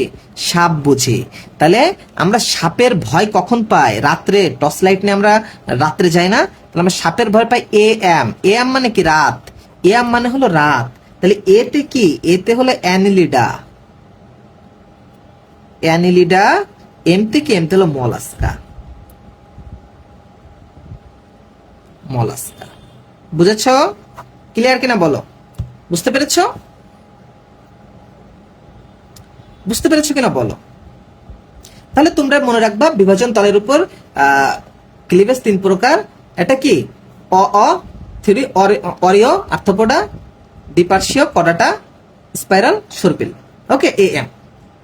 সাপ বুঝি। তাহলে আমরা সাপের ভয় কখন পাই? রাত্রে টর্চ লাইট নিয়ে আমরা রাত্রে যাই না? তাহলে আমরা সাপের ভয় পাই AM। AM মানে কি? রাত। AM মানে হলো রাত। তাহলে এতে কি? এতে হলো অ্যানিলিডা, অ্যানিলিডা। এমতে কি? এমতে হলো মলাস্কা, মলাস্কা। বুঝেছ? ক্লিয়ার কিনা বলো? বুঝতে পেরেছ? বুঝতে পেরেছো কিনা বলো? তাহলে তোমরা মনে রাখবা বিভাজন তলের উপর ক্লিভেজ 3 প্রকার। এটা কি? থিওরি, অরিও, আর্থোপোডা, দ্বিপার্শ্বীয়, কডাটা, স্পাইরাল, সর্পিল। ওকে। AM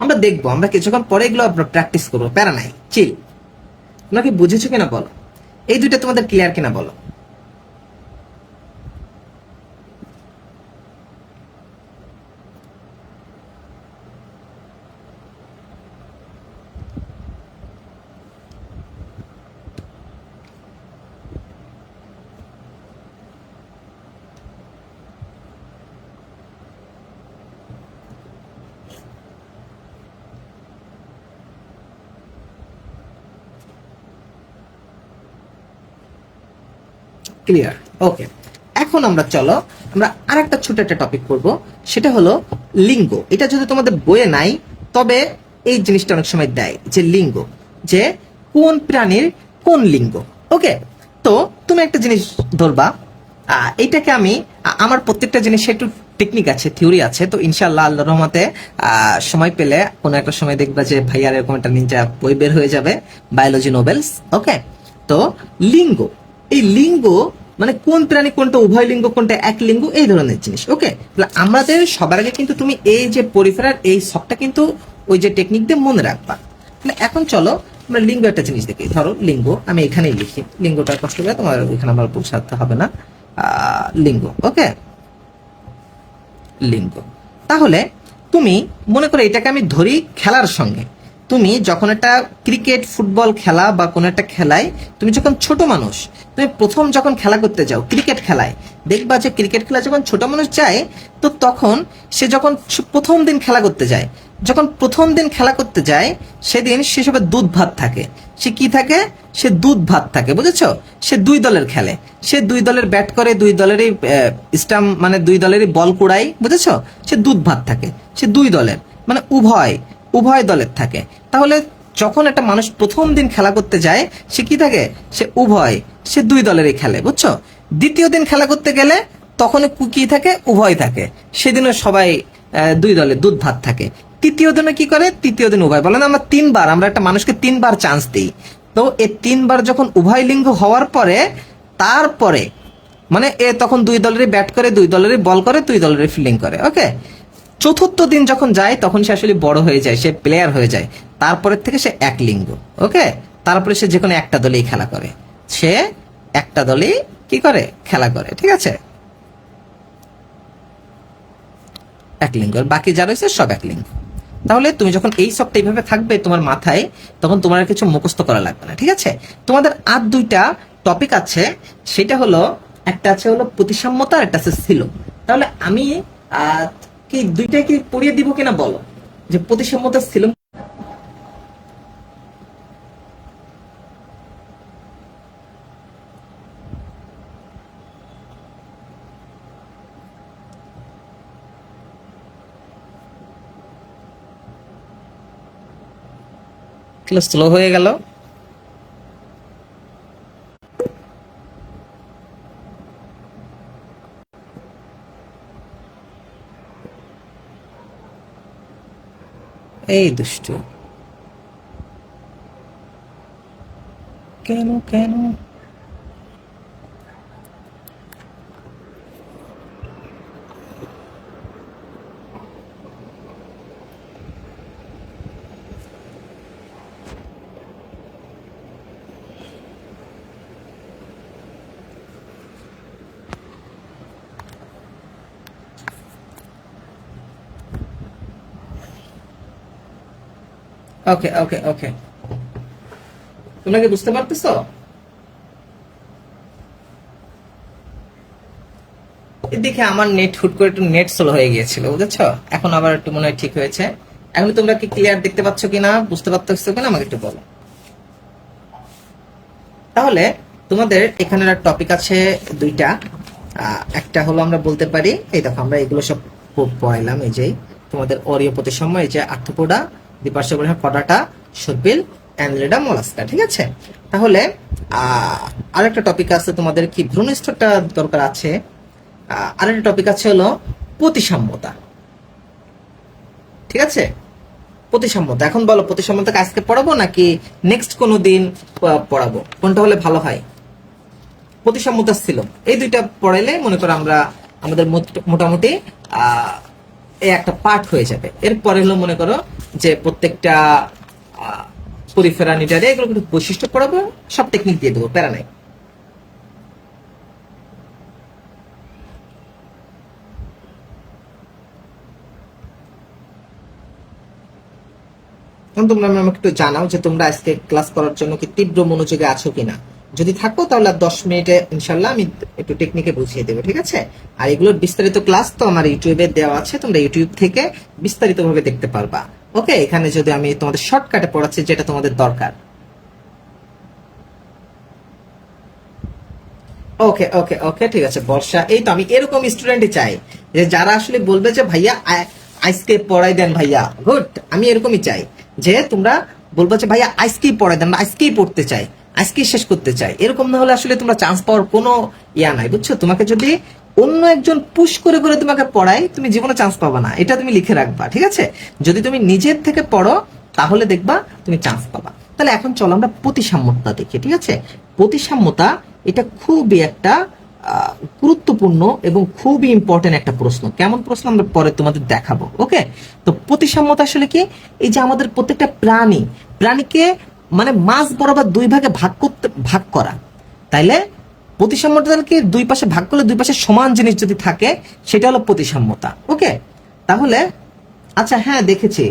আমরা দেখবো, আমরা কিছুক্ষণ পরে এগুলো প্র্যাকটিস করবো, প্যারা নাই, চিল। তোমরা কি বুঝেছো কিনা বলো? এই দুইটা তোমাদের ক্লিয়ার কিনা বলো? ক্লিয়ার? ওকে। এখন আমরা চলো আমরা আরেকটা ছোট একটা টপিক করব, সেটা হলো লিঙ্গ। এটা যদি তোমাদের বইয়ে নাই, তবে এই জিনিসটা অনেক সময় দেয় যে লিঙ্গ, যে কোন প্রাণীর কোন লিঙ্গ। ওকে। তো তুমি একটা জিনিস ধরবা, এইটাকে আমি আমার প্রত্যেকটা জিনিসে একটু টেকনিক আছে, থিওরি আছে। তো ইনশাআল্লাহ আল্লাহর রহমতে সময় পেলে কোনো একটা সময় দেখবা যে ভাইয়ার এরকম একটা নিনজা বই বের হয়ে যাবে, বায়োলজি নোবেলস। ওকে। তো লিঙ্গ, এই লিঙ্গ মানে কোন প্রাণী কোনটা, উভয় লিঙ্গ কোনটা, এক লিঙ্গ, এই ধরনের জিনিস। ওকে। তাহলে আমাদের সবার আগে কিন্তু তুমি এই যে পরিফেরার এই শখটা কিন্তু ওই যে টেকনিক দিয়ে মনে রাখবা। তাহলে এখন চলো আমরা লিঙ্গ একটা জিনিস দেখি। ধরো লিঙ্গ, আমি এখানেই লিখি, লিঙ্গটা কষ্ট করে তোমার এখানে আমার বোঝাতে হবে না। লিঙ্গ। ওকে। লিঙ্গ। তাহলে তুমি মনে করো এটাকে আমি ধরি খেলার সঙ্গে। তুমি যখন একটা ক্রিকেট, ফুটবল খেলা বা কোনো একটা খেলায় তুমি যখন ছোট মানুষ, তুমি প্রথম যখন খেলা করতে যাও ক্রিকেট খেলায়, দেখবা যে ক্রিকেট খেলা যখন ছোট মানুষ যায়, তো তখন সে যখন প্রথম দিন খেলা করতে যায়, যখন প্রথম দিন খেলা করতে যায় সেদিন সে সবে দুধ ভাত থাকে। সে কি থাকে? সে দুধ ভাত থাকে, বুঝেছো? সে 2 দলের খেলে, সে 2 দলের ব্যাট করে, 2 দলেরই স্টাম্প মানে 2 দলেরই বল কুড়ায়, বুঝেছো? সে দুধ ভাত থাকে, সে 2 দলের মানে উভয় দলের থাকে। তাহলে যখন একটা মানুষ প্রথম দিন খেলা করতে যায় সে কি থাকে? সে 2 দলেরই খেলে, বুঝছো? দ্বিতীয় দিন খেলা করতে গেলে তখন কি থাকে? উভয় থাকে। সেদিনও সবাই দুই দলে দুধ ভাত থাকে। তৃতীয় দিনে কি করে, তৃতীয় দিন উভয়, বলেন আমরা তিনবার, আমরা একটা মানুষকে তিনবার চান্স দিই। তো এই তিনবার যখন উভয় লিঙ্গ হওয়ার পরে তারপরে মানে এ তখন দুই দলেরই ব্যাট করে, দুই দলেরই বল করে, দুই দলেরই ফিল্ডিং করে। ওকে, চতুর্থ দিন যখন যায় তখন সে আসলে বড় হয়ে যায়, সে প্লেয়ার হয়ে যায়। তারপরের থেকে সে এক লিঙ্গ। ওকে, তারপরে সে যে কোনো একটা দলেই খেলা করে, সে একটা দলেই কি করে, খেলা করে। ঠিক আছে, এক লিঙ্গ, বাকি যা রয়েছে সব এক লিঙ্গ। তাহলে তুমি যখন এই সবটা এইভাবে থাকবে তোমার মাথায়, তখন তোমার আর কিছু মুখস্থ করা লাগবে না। ঠিক আছে, তোমাদের আর দুইটা টপিক আছে, সেটা হলো একটা আছে হলো প্রতিসাম্যতা, আর একটা আছে ছিল। তাহলে আমি কি দুইটাই কি পড়িয়ে দিব কিনা বলো, যে প্রতিসাম্যতা ছিল। স্লো হয়ে গেল। এই দুষ্টু, কেন কেন? ওকে ওকে ওকে, তোমরা কি বুঝতে পারতেছো? এদিকে আমার নেট হুট করে একটু নেট স্লো হয়ে গিয়েছিল, বুঝেছো? এখন আবার একটু মনে হয় ঠিক হয়েছে। এখন তোমরা কি ক্লিয়ার দেখতে পাচ্ছ কিনা, বুঝতে পারতেছো কিনা আমাকে একটু বলো। তাহলে তোমাদের এখানে টপিক আছে দুইটা। একটা হলো আমরা বলতে পারি, এই দেখো আমরা এগুলো সব পড়াইলাম, এই যে তোমাদের অরীয় প্রতিসাম্য, এই যে আর্থ্রোপোডা, দ্বিপার্শ্বীয় কডাটা, সর্পিল, অ্যানলিডা, মলাস্কা। ঠিক আছে, তাহলে আরেকটা টপিক আছে তোমাদের কি ভ্রূণস্থটা দরকার আছে। আরেকটা টপিক আছে হলো প্রতিসাম্যতা। ঠিক আছে, প্রতিসাম্যতা। এখন বলো প্রতিসাম্যতাকে আজকে পড়াবো নাকি নেক্সট কোনো দিন পড়াবো, কোনটা হলে ভালো হয়? প্রতিসাম্যতা ছিল, এই দুইটা পড়াইলে মনে করো আমরা আমাদের মোটামুটি এই একটা পার্ট হয়ে যাবে। এরপরে হলো মনে করো যে প্রত্যেকটা পরিফেরা নিটারে এগুলো কিন্তু বৈশিষ্ট্য পড়াবো, সব টেকনিক দিয়ে দেবো, প্যারা নাই। তোমরা আমাকে একটু জানাও যে তোমরা আজকে ক্লাস করার জন্য কি তীব্র মনোযোগে আছো কিনা। যদি থাকো তাহলে 10 মিনিটে ইনশাল্লাহ আমি একটু টেকনিকে বুঝিয়ে দেবো। ঠিক আছে, আর এগুলোর বিস্তারিত ক্লাস তো আমার ইউটিউবে দেওয়া আছে, তোমরা ইউটিউব থেকে বিস্তারিত ভাবে দেখতে পারবা। ওকে, এখানে যদি আমি তোমাদের শর্টকাটে পড়াচ্ছি যেটা তোমাদের দরকার। ওকে ওকে ওকে, ঠিক আছে বর্ষা। এই তো আমি এরকম স্টুডেন্টই চাই, যে যারা আসলে বলবে যে ভাইয়া আজকে পড়াই দেন ভাইয়া। গুড, আমি এরকমই চাই যে তোমরা বলবো যে ভাইয়া আজকেই পড়াই দেন, আজকেই পড়তে চাই, আজকেই শেষ করতে চাই। এরকম না হলে আসলে তোমরা চান্স পাওয়ার কোনো ইয়া নাই, বুঝছো? তোমাকে যদি অন্য একজন পুশ করে করে তোমাকে পড়ায়, তুমি জীবনে চান্স পাবা না, এটা তুমি লিখে রাখবা। ঠিক আছে, যদি তুমি নিজের থেকে পড়ো তাহলে দেখবা তুমি চান্স পাবা। তাহলে এখন চলো আমরা প্রতিসাম্যতা দেখি। ঠিক আছে, প্রতিসাম্যতা এটা খুবই একটা গুরুত্বপূর্ণ এবং খুবই ইম্পর্টেন্ট একটা প্রশ্ন। কেমন প্রশ্ন আমরা পরে তোমাদের দেখাবো। ওকে, তো প্রতিসাম্যতা আসলে কি? এই যে আমাদের প্রত্যেকটা প্রাণীকে মানে মাঝ বরাবর দুই ভাগে ভাগ করা। তাইলে প্রতিসাম্যতাকে দুই পাশে ভাগ করলে দুই পাশে সমান জিনিস যদি থাকে সেটা হলো প্রতিসাম্যতা। ওকে, তাহলে আচ্ছা হ্যাঁ দেখেছি,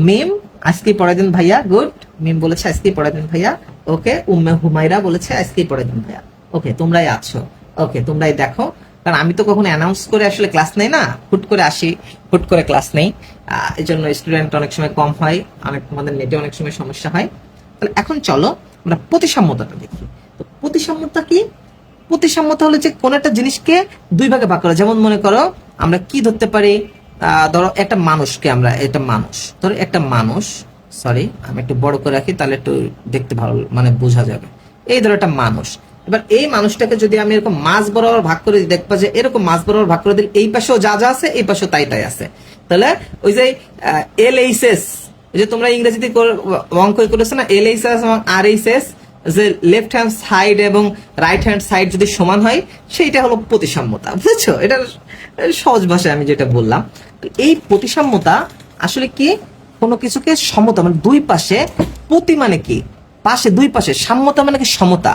মিম আজকেই পড়াই দেন ভাইয়া। গুড, মিম বলেছে আজকেই পড়াই দেন ভাইয়া। ওকে, উম্মে হুমায়রা বলেছে আজকেই পড়াই দেন ভাইয়া। ওকে, তোমরাই আছো। ওকে, তোমরাই দেখো, কারণ আমি তো কখনো অ্যানাউন্স করে আসলে ক্লাস নেই না, হুট করে আসি, হুট করে ক্লাস নেই। এই জন্য স্টুডেন্ট অনেক সময় কম হয়, অনেক তোমাদের নেটে অনেক সময় সমস্যা হয়। তাহলে এখন চলো আমরা প্রতিসাম্যতাটা দেখি। তো প্রতিসাম্যতা কি? প্রতিসাম্যতা হলো যে কোন একটা জিনিসকে দুই ভাগে ভাগ করা। যেমন মনে করো আমরা কি ধরতে পারি, ধরো একটা মানুষকে, আমরা এটা মানুষ, ধরো একটা মানুষ, সরি আমি একটু বড় করে রাখি তাহলে একটু দেখতে ভালো মানে বোঝা যাবে। এই ধরো একটা মানুষ, এবার এই মানুষটাকে যদি আমি এরকম মাঝ বরাবর ভাগ করে দিই, দেখবা যে এরকম মাঝ বরাবর ভাগ করে দিলে এই পাশেও যা যা আছে এই পাশেও তাই তাই আছে। তাহলে ওই যে LHS, যে তোমরা ইংরেজিতে অঙ্ক করেছো না, LHS এবং RHS, যে লেফট হ্যান্ড সাইড এবং রাইট হ্যান্ড সাইড যদি সমান হয় সেইটা হলো প্রতিসাম্যতা, বুঝেছো? এটা সহজ ভাষায় আমি যেটা বললাম। তো এই প্রতিসাম্যতা আসলে কি, কোনো কিছুকে সমতা মানে দুই পাশে, প্রতি মানে কি পাশে, দুই পাশে, সাম্যতা মানে কি সমতা,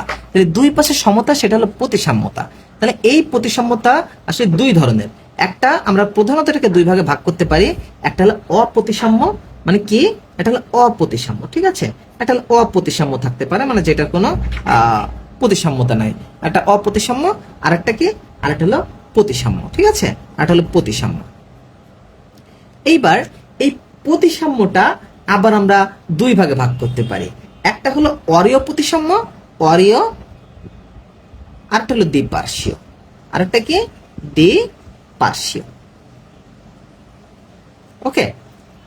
দুই পাশে সমতা, সেটা হলো প্রতিসাম্যতা। তাহলে এই প্রতিসাম্যতা আসলে দুই ধরনের। একটা আমরা প্রধানত এটাকে দুই ভাগে ভাগ করতে পারি, একটা হলো অপ্রতিসাম্য, মানে কি এটা হলো অপ্রতিসাম্য, ঠিক আছে? এটা হলো অপ্রতিসাম্য থাকতে পারে, মানে যেটার কোনো প্রতিসাম্যতা নাই, একটা অপ্রতিসাম্য। আর একটা কি, আর একটা হলো প্রতিসাম্য, ঠিক আছে? আর একটা হলো প্রতিসাম্য। এইবার এই প্রতিসাম্যটা আবার আমরা দুই ভাগে ভাগ করতে পারি, একটা হলো অরীয় প্রতিসাম্য, অরীয়, আরেকটা হলো দ্বিপার্শ্বীয়, আরেকটা কি দ্বিপার্শ্বীয়। ওকে,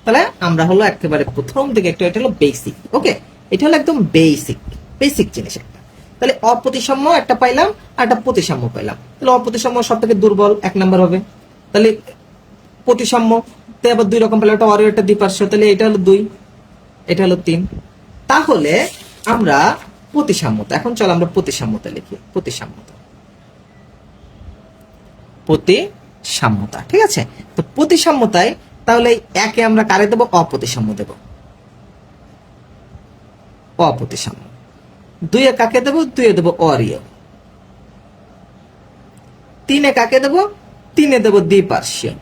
তাহলে আমরা হলো একেবারে প্রথম দিকে একটা, এটা হলো বেসিক। ওকে, এটা হলো একদম বেসিক বেসিক জিনিস একটা। তাহলে অপ্রতিসাম্য একটা পাইলাম, আর একটা প্রতিসাম্য পাইলাম। তাহলে অপ্রতিসাম্য সব থেকে দুর্বল, 1 নাম্বার হবে। তাহলে প্রতিসাম্য তে আবার দুই রকম পেলাম, একটা অরীয়, একটা দ্বিপার্শ্ব। তাহলে এটা হলো 2, এটা হলো 3। তাহলে আমরা প্রতিসাম্যতা, এখন চলো আমরা প্রতিসাম্যতা লিখি। প্রতিসাম্যতা, ঠিক আছে? তো প্রতিসাম্যতায় তাহলে একে আমরা কারে দেব, অপ্রতিসাম্য দেব, অপ্রতিসাম্য। 2 এ কাকে দেব, 2 এ দেব অরীয়। 3 এ কাকে দেব, 3 এ দেব দ্বিপার্শ্বীয়।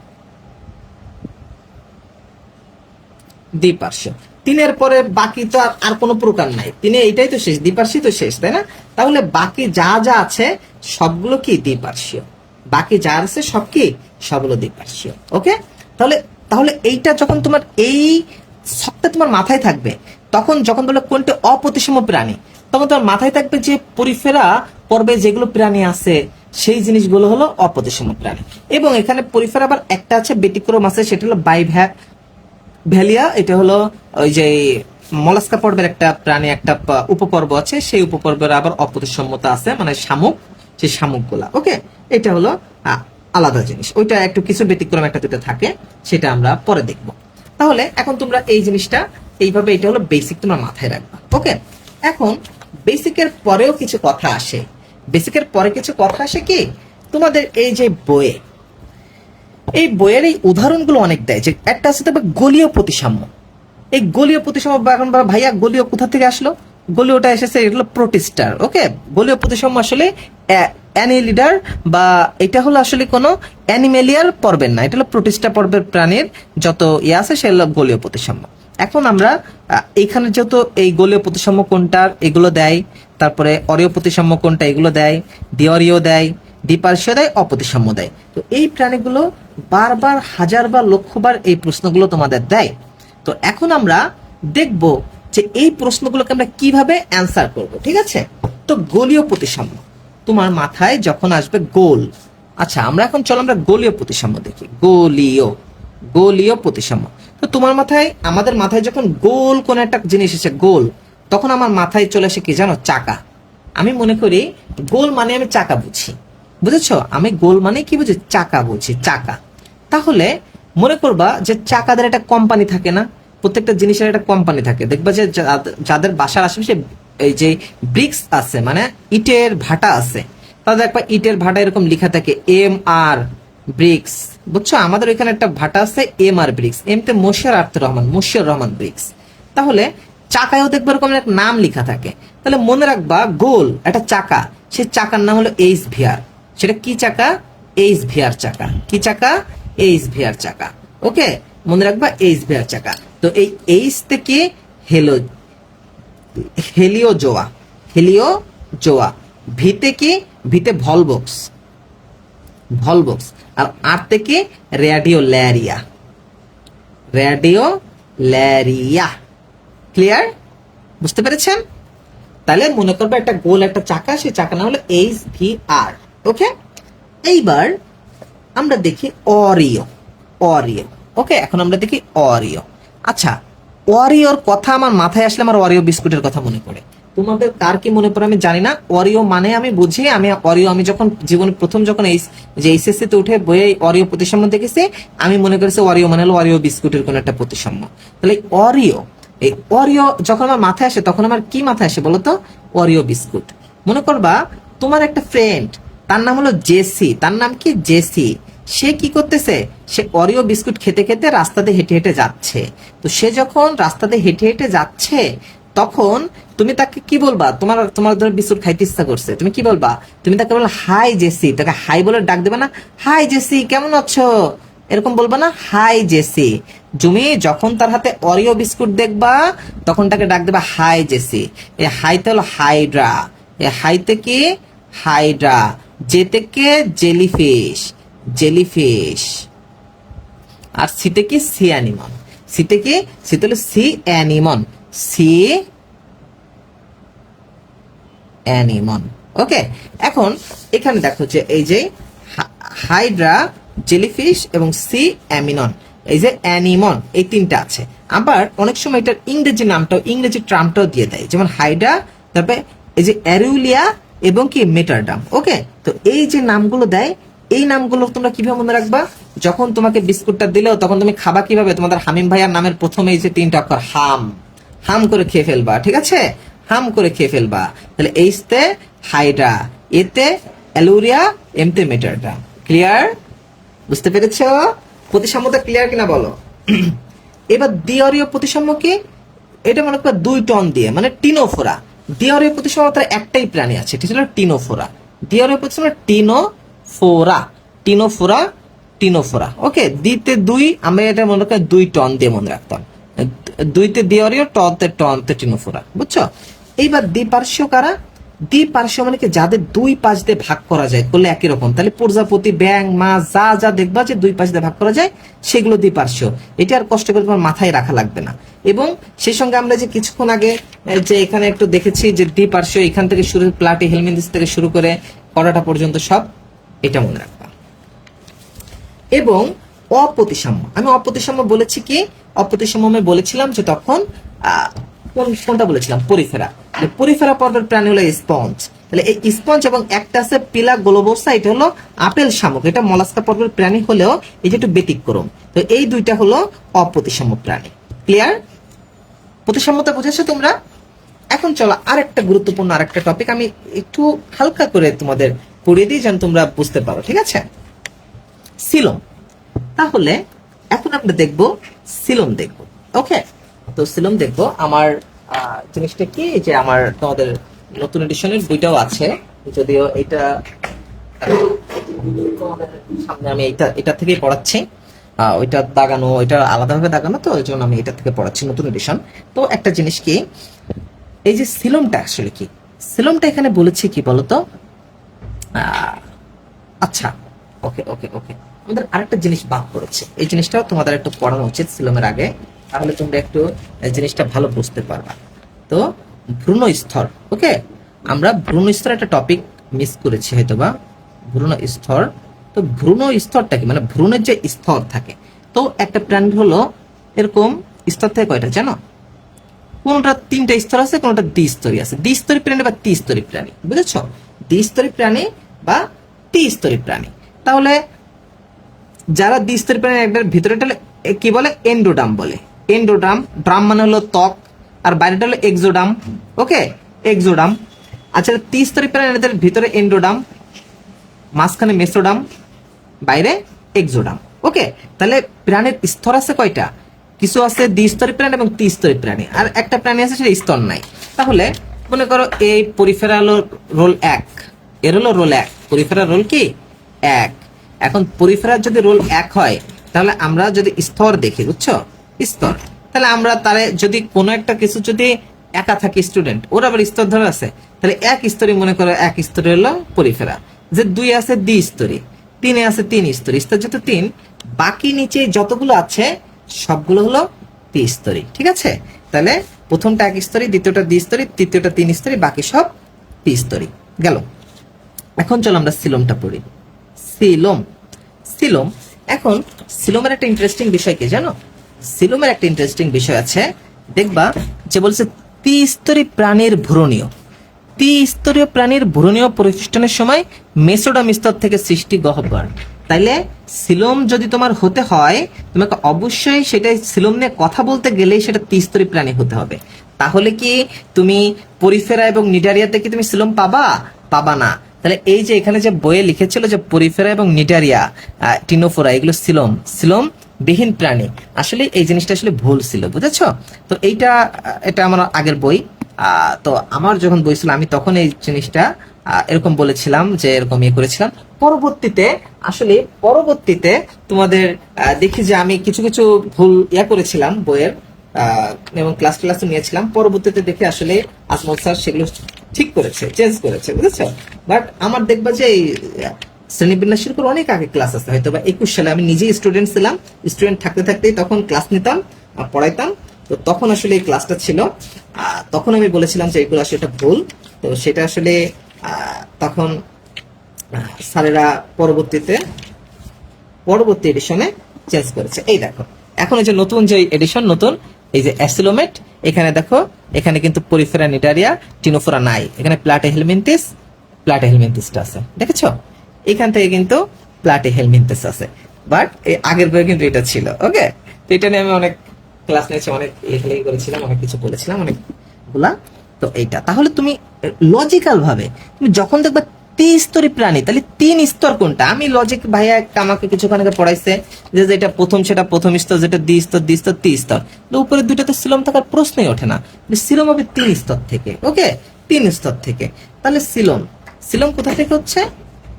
3 এর পরে বাকি তো আর কোনো প্রকার নাই, 3 এ এইটাই তো শেষ, দ্বিপার্শ্বী তো শেষ, তাই না? তাহলে বাকি যা যা আছে সবগুলো কি দ্বিপার্শ্বীয়, বাকি যা আছে সব কি, সবগুলো দ্বিপার্শ্বীয়। ওকে, তাহলে তাহলে এইটা যখন তোমার এই সবটা তোমার মাথায় থাকবে, তখন যখন বলে কোনটা অপ্রতিসাম্য প্রাণী, তখন তোমার মাথায় থাকবে যে পরিফেরা পর্বে যেগুলো প্রাণী আছে সেই জিনিসগুলো হলো অপ্রতিসাম্য প্রাণী। এবং এখানে পরিফেরা আবার একটা আছে, ব্যতিক্রম আছে, সেটা হলো ভ্যালিয়া। এটা হলো ওই যে মলাস্কা পর্বের একটা প্রাণী, একটা উপপর্ব আছে, সেই উপপর্বের আবার অপ্রতিসাম্যতা আছে, মানে শামুক, সেই শামুক গুলা। ওকে, এটা হলো আলাদা জিনিস, ওইটা একটু কিছু ব্যতিক্রম একটা দুটো থাকে, সেটা আমরা পরে দেখব। তাহলে এখন তোমরা এই জিনিসটা এইভাবে, এটা হলো বেসিক, তোমরা মাথায় রাখবা। ওকে, এখন বেসিকের পরেও কিছু কথা আসে, বেসিকের পরে কিছু কথা আসে কি তোমাদের এই যে বইয়ে, এই বইয়ের এই উদাহরণগুলো অনেক দেয়। যে একটা আছে তবে গোলীয় প্রতিসাম্য, এই গোলীয় প্রতিসাম্য, এখন ভাইয়া গোলীয় কোথা থেকে আসলো? গোলীয়টা এসেছে, এগুলো প্রোটিস্টার। ওকে, গোলীয় প্রতিসাম্য আসলে অ্যানিলিডার, বা এটা হলো আসলে কোনো অ্যানিমেলিয়ার পর্বের না, এটা হলো প্রোটিস্টা পর্বের প্রাণীর যত আছে সে হলো গোলীয় প্রতিসাম্য। এখন আমরা এইখানে যেহেতু এই গোলীয় প্রতিসাম্য কোনটার, এগুলো দেয়, তারপরে অরীয় প্রতিসাম্য কোনটা, এগুলো দেয়, দ্বিঅরীয় দেয়, দ্বিপার্শ্বীয় দেয়, অপ্রতিসাম্য দেয়। তো এই প্রাণীগুলো বারবার, হাজারবার, লক্ষবার এই প্রশ্নগুলো তোমাদের দেয়। তো এখন আমরা দেখব যে এই প্রশ্নগুলোকে আমরা কিভাবে অ্যান্সার করব, ঠিক আছে? তো গোলীয় প্রতিসাম্য তোমার মাথায় যখন আসবে, গোল, আচ্ছা আমরা এখন চলো আমরা গোলীয় প্রতিসাম্য দেখি। গোলীয় প্রতিসাম্য, তো তোমার মাথায়, আমাদের মাথায় যখন গোল কোন একটা জিনিস এসে গোল, তখন আমার মাথায় চলে আসে কি জানো, চাকা। আমি মনে করি গোল মানে আমি চাকা বুঝি, বুঝেছো? আমি গোল মানে কি বুঝি, চাকা বুঝি, চাকা। তাহলে মনে করবা যে চাকাদের একটা কোম্পানি থাকে না, প্রত্যেকটা জিনিসের একটা কোম্পানি থাকে। দেখবা যে যাদের বাসার আশেপাশে এই যে ব্রিক্স আছে, মানে ইটের ভাটা আছে, তাদের একটা ইটের ভাটা এরকম লেখা থাকে MR ব্রিক্স, বুঝছো? আমাদের এখানে একটা ভাটা আছে MR ব্রিক্স, এমতে মশিউর রহমান ব্রিক্স। তাহলে চাকায়ও দেখবে এরকম একটা নাম লেখা থাকে। তাহলে মনে রাখবা গোল একটা চাকা, সেই চাকার নাম হলো HVR। সেটা কি চাকা? HVR চাকা। কি চাকা? HVR চাকা। ওকে, মনে রাখবা HVR চাকা। তো এই H থেকে হেলিওজোয়া, ভিতে কি, ভিতে ভলবক্স, আর আর থেকে রেডিওল্যারিয়া। ক্লিয়ার? বুঝতে পেরেছেন? তাহলে মনে করবে একটা গোল একটা চাকা, সেই চাকা নাম হলো HVR। ওকে, এইবার আমরা দেখি অরীয়। ওকে, এখন আমরা দেখি অরীয়। আচ্ছা, অরিওর কথা আমার মাথায় আসলে আমার অরিও বিস্কুটের কথা মনে পড়ে। তোমাদের কার কি মনে পড়ে আমি জানি না। অরিও মানে আমি বুঝি, আমি যখন জীবনে প্রথম যখন এই যে এইচএসসি তে উঠে বইয়ে অরিও প্রতিসাম্য দেখেছি, আমি মনে করেছি অরিও মানে হলো অরিও বিস্কুটের কোন একটা প্রতিসাম্য। তাহলে অরিও, এই অরিও যখন আমার মাথায় আসে তখন আমার কি মাথায় আসে বলতো? Oreo biscuit. মনে করবা তোমার একটা ফ্রেন্ড, তার নাম হলো জেসি, তার নাম কি জেসি, সে কি করতেছে? সে অরিও বিস্কুট খেতে খেতে রাস্তা দিয়ে হেঁটে হেঁটে যাচ্ছে। তো সে যখন রাস্তা দিয়ে হেঁটে হেঁটে যাচ্ছে তখন তুমি তাকে কি বলবা? তোমার তোমার ধর বিস্কুট খাইতে ইচ্ছা করছে, তুমি কি বলবা? তুমি তাকে বলবা হাই জেসি, তাকে হাই বলে ডাক দেবে না? হাই জেসি কেমন আছো, এরকম বলবা না? Hi Jessie. তুমি যখন তার হাতে অরিও বিস্কুট দেখবা তখন তাকে ডাক দেবা হাই জেসি। এই হাইতে হলো হাইড্রা, এই হাইতে কি? হাইড্রা। যেতে কে? Jellyfish, jellyfish. আর সিতে কি? Sea anemone. সিতে কি? সিতে হলো sea anemone, sea anemone. Okay, এখন এখানে দেখো যে এই যে হাইড্রা, জেলিফিশ এবং সি অ্যামিনন, এই যে অ্যানিমন, এই তিনটা আছে। আবার অনেক সময় এটার ইংরেজি নামটাও, ইংরেজি ট্রামটাও দিয়ে দেয়, যেমন হাইড্রা, তারপরে এই যে অ্যারিউলিয়া এবং কি মেটারডাম। ওকে, তো এই যে নামগুলো দেয়, এই নামগুলো তোমরা কিভাবে মনে রাখবা? যখন তোমাকে বিস্কুটটা দিলেও তখন তুমি খাবা কিভাবে? তোমাদের হামিম ভাইয়ার নামের প্রথমে এই যে তিনটা অক্ষর হাম, হাম করে খেয়ে ফেলবা, ঠিক আছে? হাম করে খেয়ে ফেলবা। তাহলে এইচতে হাইড্রা, এতে অ্যালুরিয়া, এমতে মেটারডাম। ক্লিয়ার? বুঝতে পেরেছো? প্রতিসাম্যতা ক্লিয়ার কিনা বলো? এবার দ্বিঅরীয় প্রতিসাম্য কি? এটা মনে করো 2 টন দিয়ে, মানে টিনোফোরা। দ্বিঅরীয় প্রতিসাম্যতা একটাই প্রাণী আছে, এটা হলো টিনোফোরা। দ্বিঅরীয় প্রতিসাম্য টিনোফোরা, টিনোফোরা, টিনোফোরা। ওকে, দ্বিতে 2, আমরা এটা মনে করি 2 টন দিয়ে মনে রাখতাম। 2তে দ্বিঅরীয়, টনতে টিনোফোরা। বুঝছো? এইবার দ্বিপার্শ্বীয় কারা? দ্বিপার্শ্বীয় মানে কি? যাদের 2 পাশ দিয়ে ভাগ করা যায়, করলে একই রকম। তাহলে প্রজাপতি, ব্যাং, মাছ, যা যা দেখবা যে 2 পাশ দিয়ে ভাগ করা যায় সেগুলো দ্বিপার্শ্বীয়। এটা আর কষ্ট করে তোমার মাথায় রাখা লাগবে না। এবং সেই সঙ্গে আমরা যে কিছুক্ষণ আগে যে এখানে একটু দেখেছি যে দ্বিপার্শ্বীয়, এখান থেকে শুরু, প্লাটি হেলমিনথেস থেকে শুরু করে করাটা পর্যন্ত সব এটা মনে রাখবা। এবং অপ্রতিসাম্য, আমি অপ্রতিসাম্য বলেছি কি? অপ্রতিসাম্য আমি বলেছিলাম যে তখন কোনটা বলেছিলাম? পরিফেরা। পরিফেরা পর্বের প্রাণী হলো স্পঞ্জ। তাহলে এই স্পঞ্জ এবং একটা আছে পিলা গ্লোবোসা, এটা হলো আপেল শামুক, এটা মলাস্কা পর্বের প্রাণী হলেও এই যে একটু ব্যতিক্রম। তো এই দুইটা হলো অপ্রতিসাম্য প্রাণী। ক্লিয়ার? প্রতিসাম্যতা বুঝেছো তোমরা? এখন চলো আরেকটা গুরুত্বপূর্ণ আরেকটা টপিক আমি একটু হালকা করে তোমাদের পড়িয়ে দিই যেন তোমরা বুঝতে পারো, ঠিক আছে? সিলোম। তাহলে এখন আমরা দেখব সিলোম দেখব। ওকে, তো সিলোম দেখব। আমার জিনিসটা কি যে আমার তোমাদের নতুন এডিশনের বইটাও আছে, যদিও এটা তোমাদের সামনে আমি এটা থেকেই পড়াচ্ছি। ওইটা দাগানো, ওইটা আলাদাভাবে দাগানো, তো ওই জন্য আমি এটা থেকে পড়াচ্ছি, নতুন এডিশন। তো একটা জিনিস কি, এই যে সিলোমটা আসলে কি? সিলোমটা এখানে বলেছি কি বলতো? আচ্ছা, ওকে ওকে ওকে, আমাদের আরেকটা জিনিস বাদ পড়েছে, এই জিনিসটাও তোমাদের একটু পড়ানো উচিত সিলোমের আগে, তাহলে তোমরা একটু জিনিসটা ভালো বুঝতে পারবা। তো ভ্রূণ স্তর। ওকে, আমরা ভ্রূণ স্তর একটা টপিক মিস করেছি হয়তোবা, ভ্রূণ স্তর। তো ভ্রূণ স্তরটা কি? মানে ভ্রূণের যে স্তর থাকে, তো একটা প্রাণীর হলো এরকম স্তর থেকে কয়টা জানো? কোনটা 3টা স্তর আছে, কোনটা দ্বিস্তরী আছে। দ্বিস্তরী প্রাণী বা ত্রিস্তরী প্রাণী, বুঝেছো? দ্বিস্তরী প্রাণী বা ত্রিস্তরী প্রাণী। তাহলে যারা দ্বিস্তরী প্রাণী, একবার ভিতরেটা কি বলে? এন্ডোডাম বলে। এন্ডোডাম, ড্রাম মানে হলো ত্বক, আর বাইরেটা হলো এক্সোডাম। ওকে, এক্সোডাম। আচ্ছা, ত্রিস্তরী প্রাণীদের ভিতরে এন্ডোডাম, মাঝখানে মেসোডাম, বাইরে এক্সোডাম। ওকে, তাহলে প্রাণীর স্তর আছে কয়টা? কিছু আছে দ্বিস্তরী প্রাণী এবং ত্রিস্তরী প্রাণী, আর একটা প্রাণী আছে সেটা স্তর নাই। তাহলে মনে করো এই পরিফেরা হলো রোল 1, এর হলো রোল 1, পরিফেরা রোল কি 1। এখন পরিফেরার যদি রোল 1 হয়, তাহলে আমরা যদি স্তর দেখি, বুঝছো? স্তর, তাহলে আমরা তারে যদি কোনো একটা কিছু যদি একা থাকে স্টুডেন্ট, ওর আবার স্তর ধরে আছে, তাহলে এক স্তরই মনে করো, এক স্তরে হলো পরিফেরা। যে 2 আছে দ্বিস্তরী, 3 আছে 3 স্তরী, স্তর যত 3, বাকি নিচে যতগুলো আছে সবগুলো হলো ত্রিস্তরী, ঠিক আছে? তাহলে প্রথমটা 1 স্তরী, দ্বিতীয়টা দ্বিস্তরী, তৃতীয়টা 3 স্তরী, বাকি সব ত্রিস্তরী। গেল। এখন চলো আমরা সিলোমটা পড়ি। Coelom, coelom. এখন সিলোমের একটা ইন্টারেস্টিং বিষয় কি জানো? সিলোমের একটা ইন্টারেস্টিং বিষয় আছে, দেখবা যে বলছে ত্রিস্তরী প্রাণীর ভ্রূণীয়, ত্রিস্তরীয় প্রাণীর ভ্রূণীয় প্রতিষ্ঠানের সময় মেসোডার্ম স্তর থেকে সৃষ্টি গহ্বর। তাইলে সিলোম যদি তোমার হতে হয়, তোমাকে অবশ্যই সেটা সিলোম নিয়ে কথা বলতে গেলেই সেটা ত্রিস্তরী প্রাণী হতে হবে। তাহলে কি তুমি পরিফেরা এবং নিডারিয়াতে কি তুমি সিলোম পাবা? পাবা না। তাহলে এই যে এখানে যে বইয়ে লিখেছিল যে পরিফেরা এবং নিডারিয়া, টিনোফোরা, এগুলো সিলোম, সিলোম বিহীন প্রাণী, আসলে এই জিনিসটা আসলে ভুল ছিল, বুঝেছো? তো এটা আমার আগের বই। তো আমার যখন বই ছিল আমি তখন এই জিনিসটা এরকম বলেছিলাম, যে এরকম ইয়ে করেছিলাম। পরবর্তীতে তোমাদের দেখি যে আমি কিছু কিছু ভুল করেছিলাম বইয়ের, এবং ক্লাস নিয়েছিলাম। পরবর্তীতে দেখে আসলে আজমল স্যার সেগুলো ঠিক করেছে, চেঞ্জ করেছে, বুঝেছো? বাট আমার দেখবা যে এই শ্রেণীবিন্যাস শুরু করে অনেক আগে ক্লাস আছে, হয়তো বা 21 সালে আমি নিজেই স্টুডেন্ট ছিলাম। স্টুডেন্ট থাকতে থাকতেই তখন ক্লাস নিতাম, পড়াইতাম। তো তখন আসলে এই ক্লাসটা ছিল, তখন আমি বলেছিলাম যে এগুলো আসলে এটা ভুল। তো সেটা আসলে তখন স্যারেরা পরবর্তী এডিশনে চেঞ্জ করেছে। এই দেখো এখন এই যে নতুন যে এডিশন, নতুন এই যে অ্যাসিলোমেট, এখানে দেখো, এখানে কিন্তু পরিফেরা নিডারিয়া টিনোফোরা নাই, এখানে প্লাটিহেলমিনথিসটা আছে, দেখেছো? এখান থেকে কিন্তু প্লাটিহেলমিনথিস আছে, বাট এই আগের বইয়ে কিন্তু এটা ছিল। ওকে, তো এটা নিয়ে আমি অনেক ক্লাস নিয়েছি, অনেক লেখালেখি করেছিলাম, অনেক কিছু বলেছিলাম, অনেকগুলা। তো এইটা তাহলে তুমি লজিক্যাল ভাবে তুমি যখন দেখবা ত্রিস্তরী প্রাণী, তাহলে 3 স্তর কোনটা? আমি লজিক ভাইয়া আমাকে কিছুক্ষণ আগে পড়াইছে যে যেটা প্রথম সেটা প্রথম স্তর, যেটা দ্বিস্তর দ্বিস্তর ত্রিস্তর। উপরে দুইটাতে সিলোম থাকার প্রশ্নই ওঠে না, সিলোম হবে 3 স্তর থেকে। ওকে, 3 স্তর থেকে। তাহলে সিলোম কোথা থেকে হচ্ছে?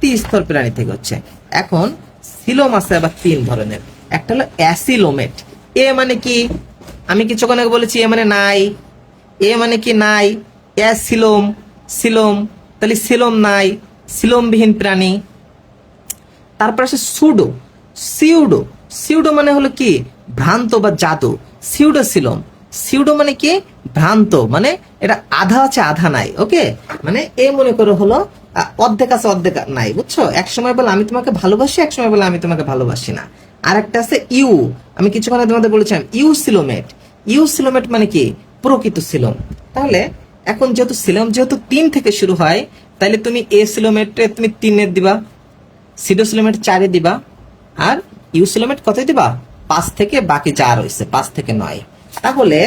ত্রিস্তর প্রাণী থেকে হচ্ছে। এখন সিলোম আছে আবার 3 ধরনের। একটা হলো অ্যাসিলোমেট। এ মানে কি? আমি কিছুক্ষণ আগে বলেছি এ মানে নাই। এ মানে কি? নাই। সিলোম, তাহলে সিলোম নাই, সিলোমবিহীন প্রাণী। তারপর আসে সিউডো মানে হলো কি? ভ্রান্ত বা জাদু। সিউডো মানে কি? ভ্রান্ত, মানে এটা আধা আছে আধা নাই। ওকে, মানে এ মনে করো হলো অর্ধেক আছে অর্ধেক নাই, বুঝছো? এক সময় বলে আমি তোমাকে ভালোবাসি, এক সময় বলে আমি তোমাকে ভালোবাসি না। আর একটা আছে আমি কিছুক্ষণ তোমাদের বলেছিলাম ইউসিলোমেট মানে কি? প্রকৃত সিলোম। তাহলে এখন যেহেতু সিলোম 3 থেকে শুরু হয়, তাহলে তুমি সিলোমেটে তুমি 3 দিবা, সিলোমেট 4 দিবা, আর সিলোমেট কত দিবা? 5 থেকে, বাকি যা রয়েছে 5 থেকে 9। তাহলে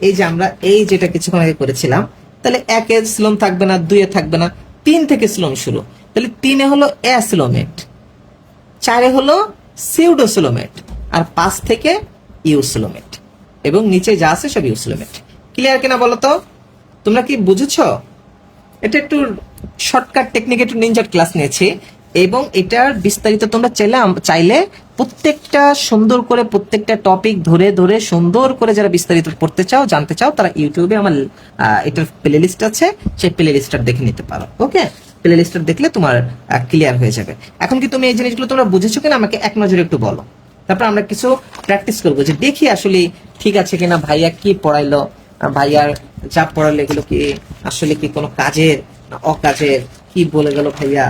এই যে আমরা এই যেটা কিছুক্ষণ আগে করেছিলাম, তাহলে 1 এ সিলোম থাকবে না, 2 এ থাকবে না, 3 থেকে সিলোম শুরু। তাহলে 3 এ হলো অ্যাসিলোমেট, 4 এ হলো সিউডোসিলোমেট, আর 5 থেকে ইউসিলোমেট, এবং নিচে যা আছে সব ইউসিলোমেট। ক্লিয়ার কিনা বলো তো? তোমরা কি বুঝেছো? এটা একটু শর্টকাট টেকনিক, একটু নিনজার ক্লাস নিয়েছি, এবং এটার বিস্তারিত তোমরা চাইলে প্রত্যেকটা সুন্দর করে প্রত্যেকটা টপিক ধরে ধরে সুন্দর করে যারা বিস্তারিত পড়তে চাও, জানতে চাও, তারা ইউটিউবে আমার এটার প্লে লিস্ট আছে, সেই প্লে লিস্টটা দেখে নিতে পারো। ওকে, প্লে লিস্টটা দেখলে তোমার ক্লিয়ার হয়ে যাবে। এখন কি তুমি এই জিনিসগুলো তোমরা বুঝেছো কিনা আমাকে এক নজরে একটু বলো, তারপর আমরা কিছু প্র্যাকটিস করবো, যে দেখি আসলে ঠিক আছে কিনা, ভাইয়া কি পড়াইলো, ভাইয়ার যা পড়ালো এগুলো কি আসলে কি কোনো কাজের না অকাজের, কি বলে গেল ভাইয়া।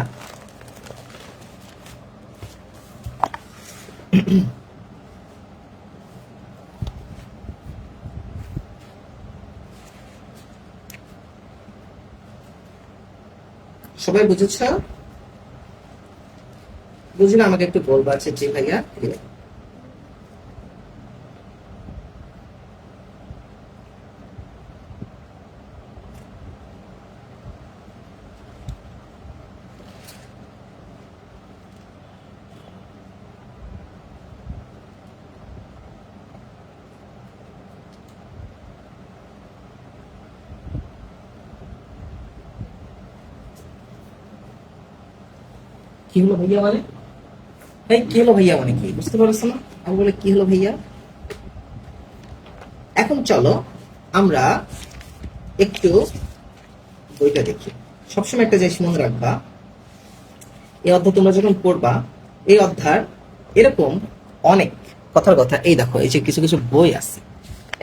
সবাই বুঝেছ? বুঝলে আমাকে একটু বলবা। আচ্ছা জি ভাইয়া। কি হলো ভাইয়া মানে? কি হলো ভাইয়া মানে কি বুঝতে পারছো না? আমি বলে কি হলো ভাইয়া। এখন চলো আমরা একটু বইটা দেখি। সবসময় একটা জিনিস মনে রাখবা, এই অধ্যায় তোমরা যখন পড়বা, এই অধ্যায় এরকম অনেক কথার কথা। এই দেখো, এই যে কিছু কিছু বই আছে,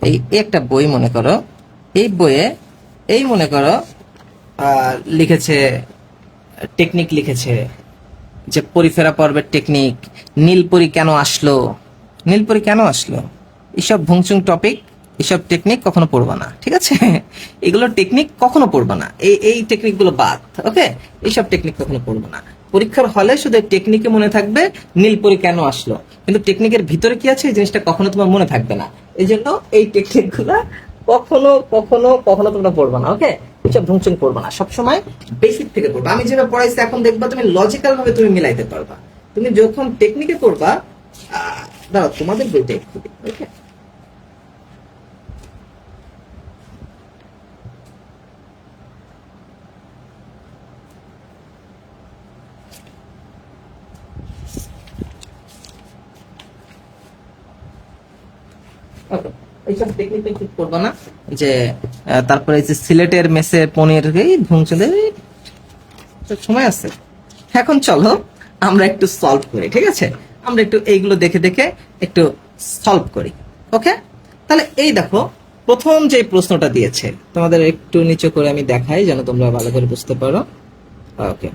এই একটা বই মনে করো, এই বইয়ে এই মনে করো লিখেছে টেকনিক, লিখেছে যে পরিফেরা পর্বের টেকনিক, নীলপরি কেন আসলো, এইসব ভুংচুং টপিক এসব টেকনিক কখনো পড়বা না, ঠিক আছে? এগুলো টেকনিক কখনো পড়বা না, এই এই টেকনিক গুলো বাদ, ওকে? এইসব টেকনিক কখনো পড়বা না। পরীক্ষার হলে শুধু টেকনিকে মনে থাকবে নীলপরি কেন আসলো, কিন্তু টেকনিকের ভিতরে কি আছে এই জিনিসটা কখনো তোমার মনে থাকবে না। এই জন্য এই টেকনিক গুলা কখনো কখনো কখনো তোমরা পড়বা না, ওকে? এসব ঢুংচুং পড়বা না, সবসময় বেসিক থেকে পড়বা। আমি যেটা পড়াইছি এখন দেখবা তুমি লজিক্যাল ভাবে তুমি মিলাইতে পারবা। তুমি যখন টেকনিকে পড়বা, দাঁড়াও তোমাদের বইটা একটু, ওকে? এইসব টেকনিক ঠিক করবো না, যে তারপরে যে সিলেটের মেসের পনির এই ভুংচুদের সময় আছে। এখন চলো আমরা একটু সলভ করি, ঠিক আছে? আমরা একটু এইগুলো দেখে দেখে একটু সলভ করি, ওকে? তাহলে এই দেখো প্রথম যে প্রশ্নটা দিয়েছে, তোমাদের একটু নিচে করে আমি দেখাই যেন তোমরা ভালো করে বুঝতে পারো, ওকে?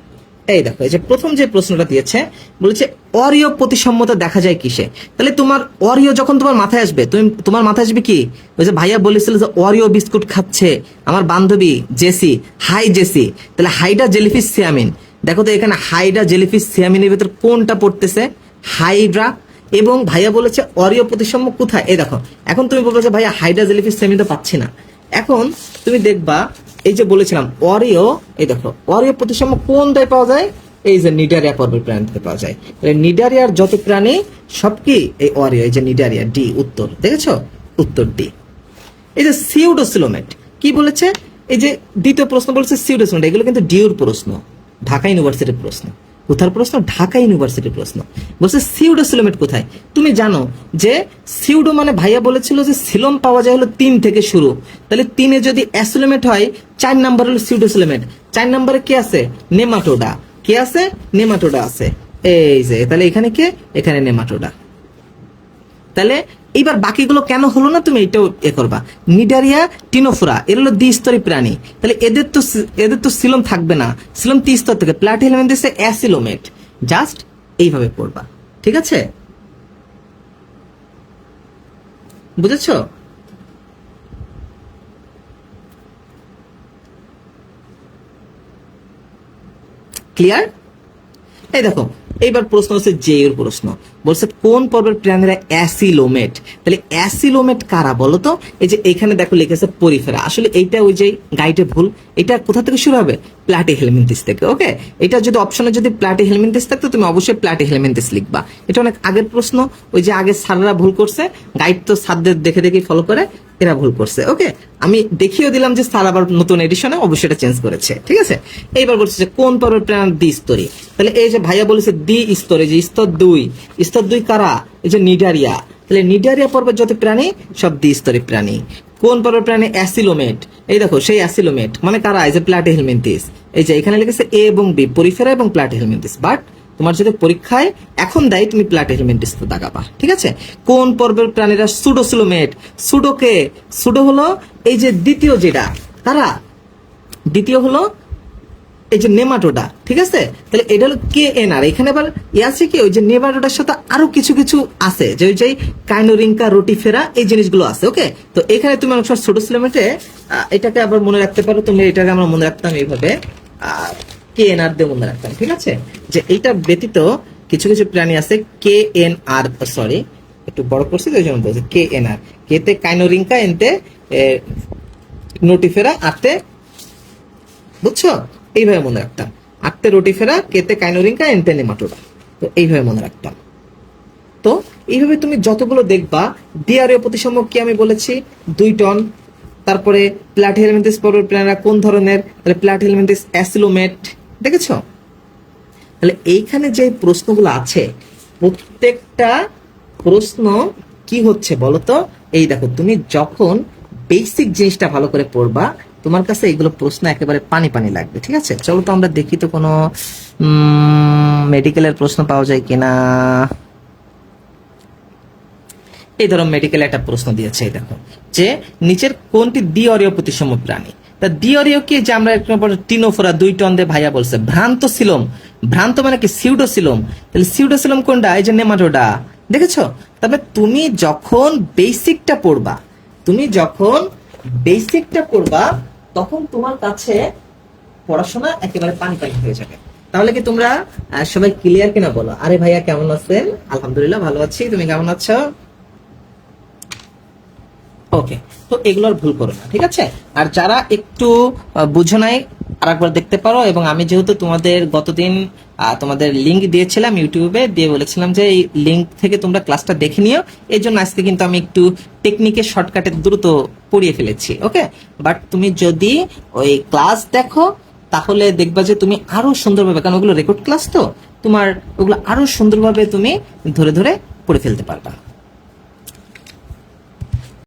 এই দেখো, এই যে প্রথম যে প্রশ্নটা দিয়েছে বলেছে অরিও প্রতিসাম্যতা দেখা যায় কিসে। তাহলে তোমার অরিও যখন তোমার মাথায় আসবে, তোমার মাথায় আসবে কি, ওই যে ভাইয়া বলেছিল যে অরিও বিস্কুট খাচ্ছে আমার বান্ধবী জেসি, হাই জেসি। তাহলে হাইডা জেলিফিশ সিয়ামিন, দেখো তো এখানে হাইডা জেলিফিশ সিয়ামিনের ভিতর কোনটা পড়তেছে, হাইড্রা। এবং ভাইয়া বলেছে অরিও প্রতিসাম্য কোথায়, এই দেখো। এখন তুমি বলবে যে ভাইয়া হাইড্রা জেলিফিশ সিয়ামিন তো পাচ্ছি না। এখন তুমি দেখবা এই যে বলেছিলাম অরিও, এই দেখো অরিও প্রতিসাম্য কোনটায় পাওয়া যায়, এই যে নিডারিয়া পর্বের প্রাণী থেকে পাওয়া যায়। নিডারিয়ার যত প্রাণী সব কি এই অরিও, এই যে নিডারিয়া, ডি উত্তর, দেখেছো? উত্তর ডি। এই যে সিউডোসিলোমেট কি বলেছে, এই যে দ্বিতীয় প্রশ্ন বলেছে সিউডোসিলোমেট, এগুলো কিন্তু ডিউর প্রশ্ন, ঢাকা ইউনিভার্সিটির প্রশ্ন। কোথার প্রশ্ন? ঢাকা ইউনিভার্সিটির প্রশ্ন। বলছে সিউডোসিলোমেট কোথায়। তুমি জানো যে সিউডো মানে ভাইয়া বলেছিল যে সিলোম পাওয়া যায় হলো 3 থেকে শুরু। তাহলে 3-এ যদি অ্যাসিলোমেট হয়, 4 নাম্বার হলো সিউডোসিলোমেট। 4 নাম্বারে কে আছে? নেমাটোডা। কে আছে? নেমাটোডা আছে। এই যে তাহলে এখানে কে? এখানে নেমাটোডা। তাহলে এইবার বাকিগুলো কেন হলো না তুমি এটাও করবা। নিডারিয়া, টিনোফোরা এর হলো দ্বিস্তরী প্রাণী, তাহলে এদের তো সিলোম থাকবে না, সিলোম 3 স্তর থেকে। প্লাটিহেলমিনথেস অ্যাসিলোমেট, জাস্ট এইভাবে পড়বা, ঠিক আছে? বুঝেছো? ক্লিয়ার? এই দেখো এইবার প্রশ্ন হচ্ছে জে এর প্রশ্ন, বলছে কোন পর্বের প্রাণীরা অ্যাসিলোমেট। তাহলে অ্যাসিলোমেট কারা বলো তো? এই যে এখানে দেখো লিখেছে পরিফেরা, আসলে এইটা ওই যে গাইডে ভুল। এটা কোথা থেকে শুরু হবে? প্লাটিহেলমিনথেস থেকে, ওকে? এটা যদি অপশনে যদি প্লাটিহেলমিনথেস থাকতো তুমি অবশ্যই প্লাটিহেলমিনথেস লিখবা। এটা অনেক আগের প্রশ্ন, ওই যে আগে স্যাররা ভুল করছে, গাইড তো স্যারদের দেখে দেখে ফলো করে, এরা ভুল করছে, ওকে? আমি দেখিয়ে দিলাম যে স্যার আবার নতুন এডিশনে অবশ্যই এটা চেঞ্জ করেছে, ঠিক আছে? এইবার বলছে যে কোন পর্বের প্রাণী দ্বিস্তরী। তাহলে এই যে ভাইয়া বলেছে দ্বিস্তরী, যে স্তর 2, স্তর 2 কারা? এই যে নিডারিয়া। তাহলে নিডারিয়া পর্বের যত প্রাণী সব দ্বিস্তরী প্রাণী। কোন পর্বের প্রাণী? অ্যাসিলোমেট। এই দেখো সেই অ্যাসিলোমেট মানে কারা? এই যে প্লাটিহেলমিনথেস। এই যে এখানে লিখেছে এ এবং বি, পরিফেরা এবং প্লাটিহেলমিনথেস, বাট তোমার যদি পরীক্ষায় এখন দেয় তুমি প্লাটিহেলমিনথেস তো দাগাবা, ঠিক আছে? কোন পর্বের প্রাণীরা সুডোসিলোমেট। সুডোকে, সুডো হলো এই যে দ্বিতীয়, যেটা কারা? দ্বিতীয় হলো এই যে নেমাটোডা, ঠিক আছে? তাহলে এটা হলো কে এন আর। এখানে আবার আছে কি, ওই যে নেমাটোডার সাথে আরো কিছু কিছু আছে, যে ওই যে কাইনোরিঙ্কা, রোটিফেরা, এই জিনিসগুলো আছে, ওকে? তো এখানে তুমি অনেক সময় সুডোসিলোমেটে এটাকে আবার মনে রাখতে পারো তুমি, এটাকে আমরা মনে রাখতাম এইভাবে, কে এন আর দিয়ে মনে রাখতাম, ঠিক আছে? যে এইটা ব্যতীত কিছু কিছু প্রাণী আছে কে এন আর, সরি একটু বড় করছি তো ওই জন্য বলছি কে এন আর। কেতে কাইনোরিঙ্কা, এনতে নোটিফেরা, আরতে, বুঝছো? এইভাবে মনে রাখতাম, আরতে রোটিফেরা, কেতে কাইনোরিঙ্কা, এনতে নেমাটোডা। তো এইভাবে মনে রাখতাম। তো এইভাবে তুমি যতগুলো দেখবা। ডিআরএ প্রতিসাম্য কি আমি বলেছি? 2 টন। তারপরে প্লাটিহেলমিনথেস পর্বের প্রাণীরা কোন ধরনের? তাহলে প্লাটিহেলমিনথেস অ্যাসিলোমেট, দেখেছো? তাহলে এইখানে যে প্রশ্নগুলো আছে প্রত্যেকটা প্রশ্ন কি হচ্ছে বলতো? এই দেখো তুমি যখন বেসিক জিনিসটা ভালো করে পড়বা তোমার কাছে এইগুলো প্রশ্ন একেবারে পানি পানি লাগবে, ঠিক আছে? চলো তো আমরা দেখি তো কোনো মেডিকেলের প্রশ্ন পাওয়া যায় কিনা। এই ধরো মেডিকেল একটা প্রশ্ন দিয়েছে, এই দেখো যে নিচের কোনটি দ্বিঅরীয় প্রতিসম প্রাণী। তা দ্বিঅরীয় কি, যে আমরা টিনোফোরা 2 টন দিয়ে ভাইয়া বলছে। ভ্রান্ত সিলোম, ভ্রান্ত মানে কি? সিউডোসিলোম। তাহলে সিউডোসিলোম কোনটা? এই যে নেমাটোডা, দেখেছো? তবে তুমি যখন বেসিকটা পড়বা, তুমি যখন বেসিকটা করবা তখন তোমার কাছে পড়াশোনা একেবারে পানি পানি হয়ে যাবে। তাহলে কি তোমরা সবাই ক্লিয়ার কিনা বলো? আরে ভাইয়া কেমন আছেন? আলহামদুলিল্লাহ ভালো আছি, তুমি কেমন আছো? ওকে, তো এগুলোর ভুল করো না, ঠিক আছে? আর যারা একটু বুঝো নাই আরেকবার দেখতে পারো। এবং আমি যেহেতু তোমাদের গতদিন তোমাদের লিংক দিয়েছিলাম ইউটিউবে, দিয়ে বলেছিলাম যে এই লিংক থেকে তোমরা ক্লাসটা দেখে নিও, এই জন্য আজকে কিন্তু আমি একটু টেকনিকের শর্টকাটে দ্রুত পড়িয়ে ফেলেছি। ওকে, বাট তুমি যদি ওই ক্লাস দেখো তাহলে দেখবা যে তুমি আরো সুন্দরভাবে, কারণ ওগুলো রেকর্ড ক্লাস তো, তোমার ওগুলো আরো সুন্দরভাবে তুমি ধরে ধরে পড়ে ফেলতে পারবা।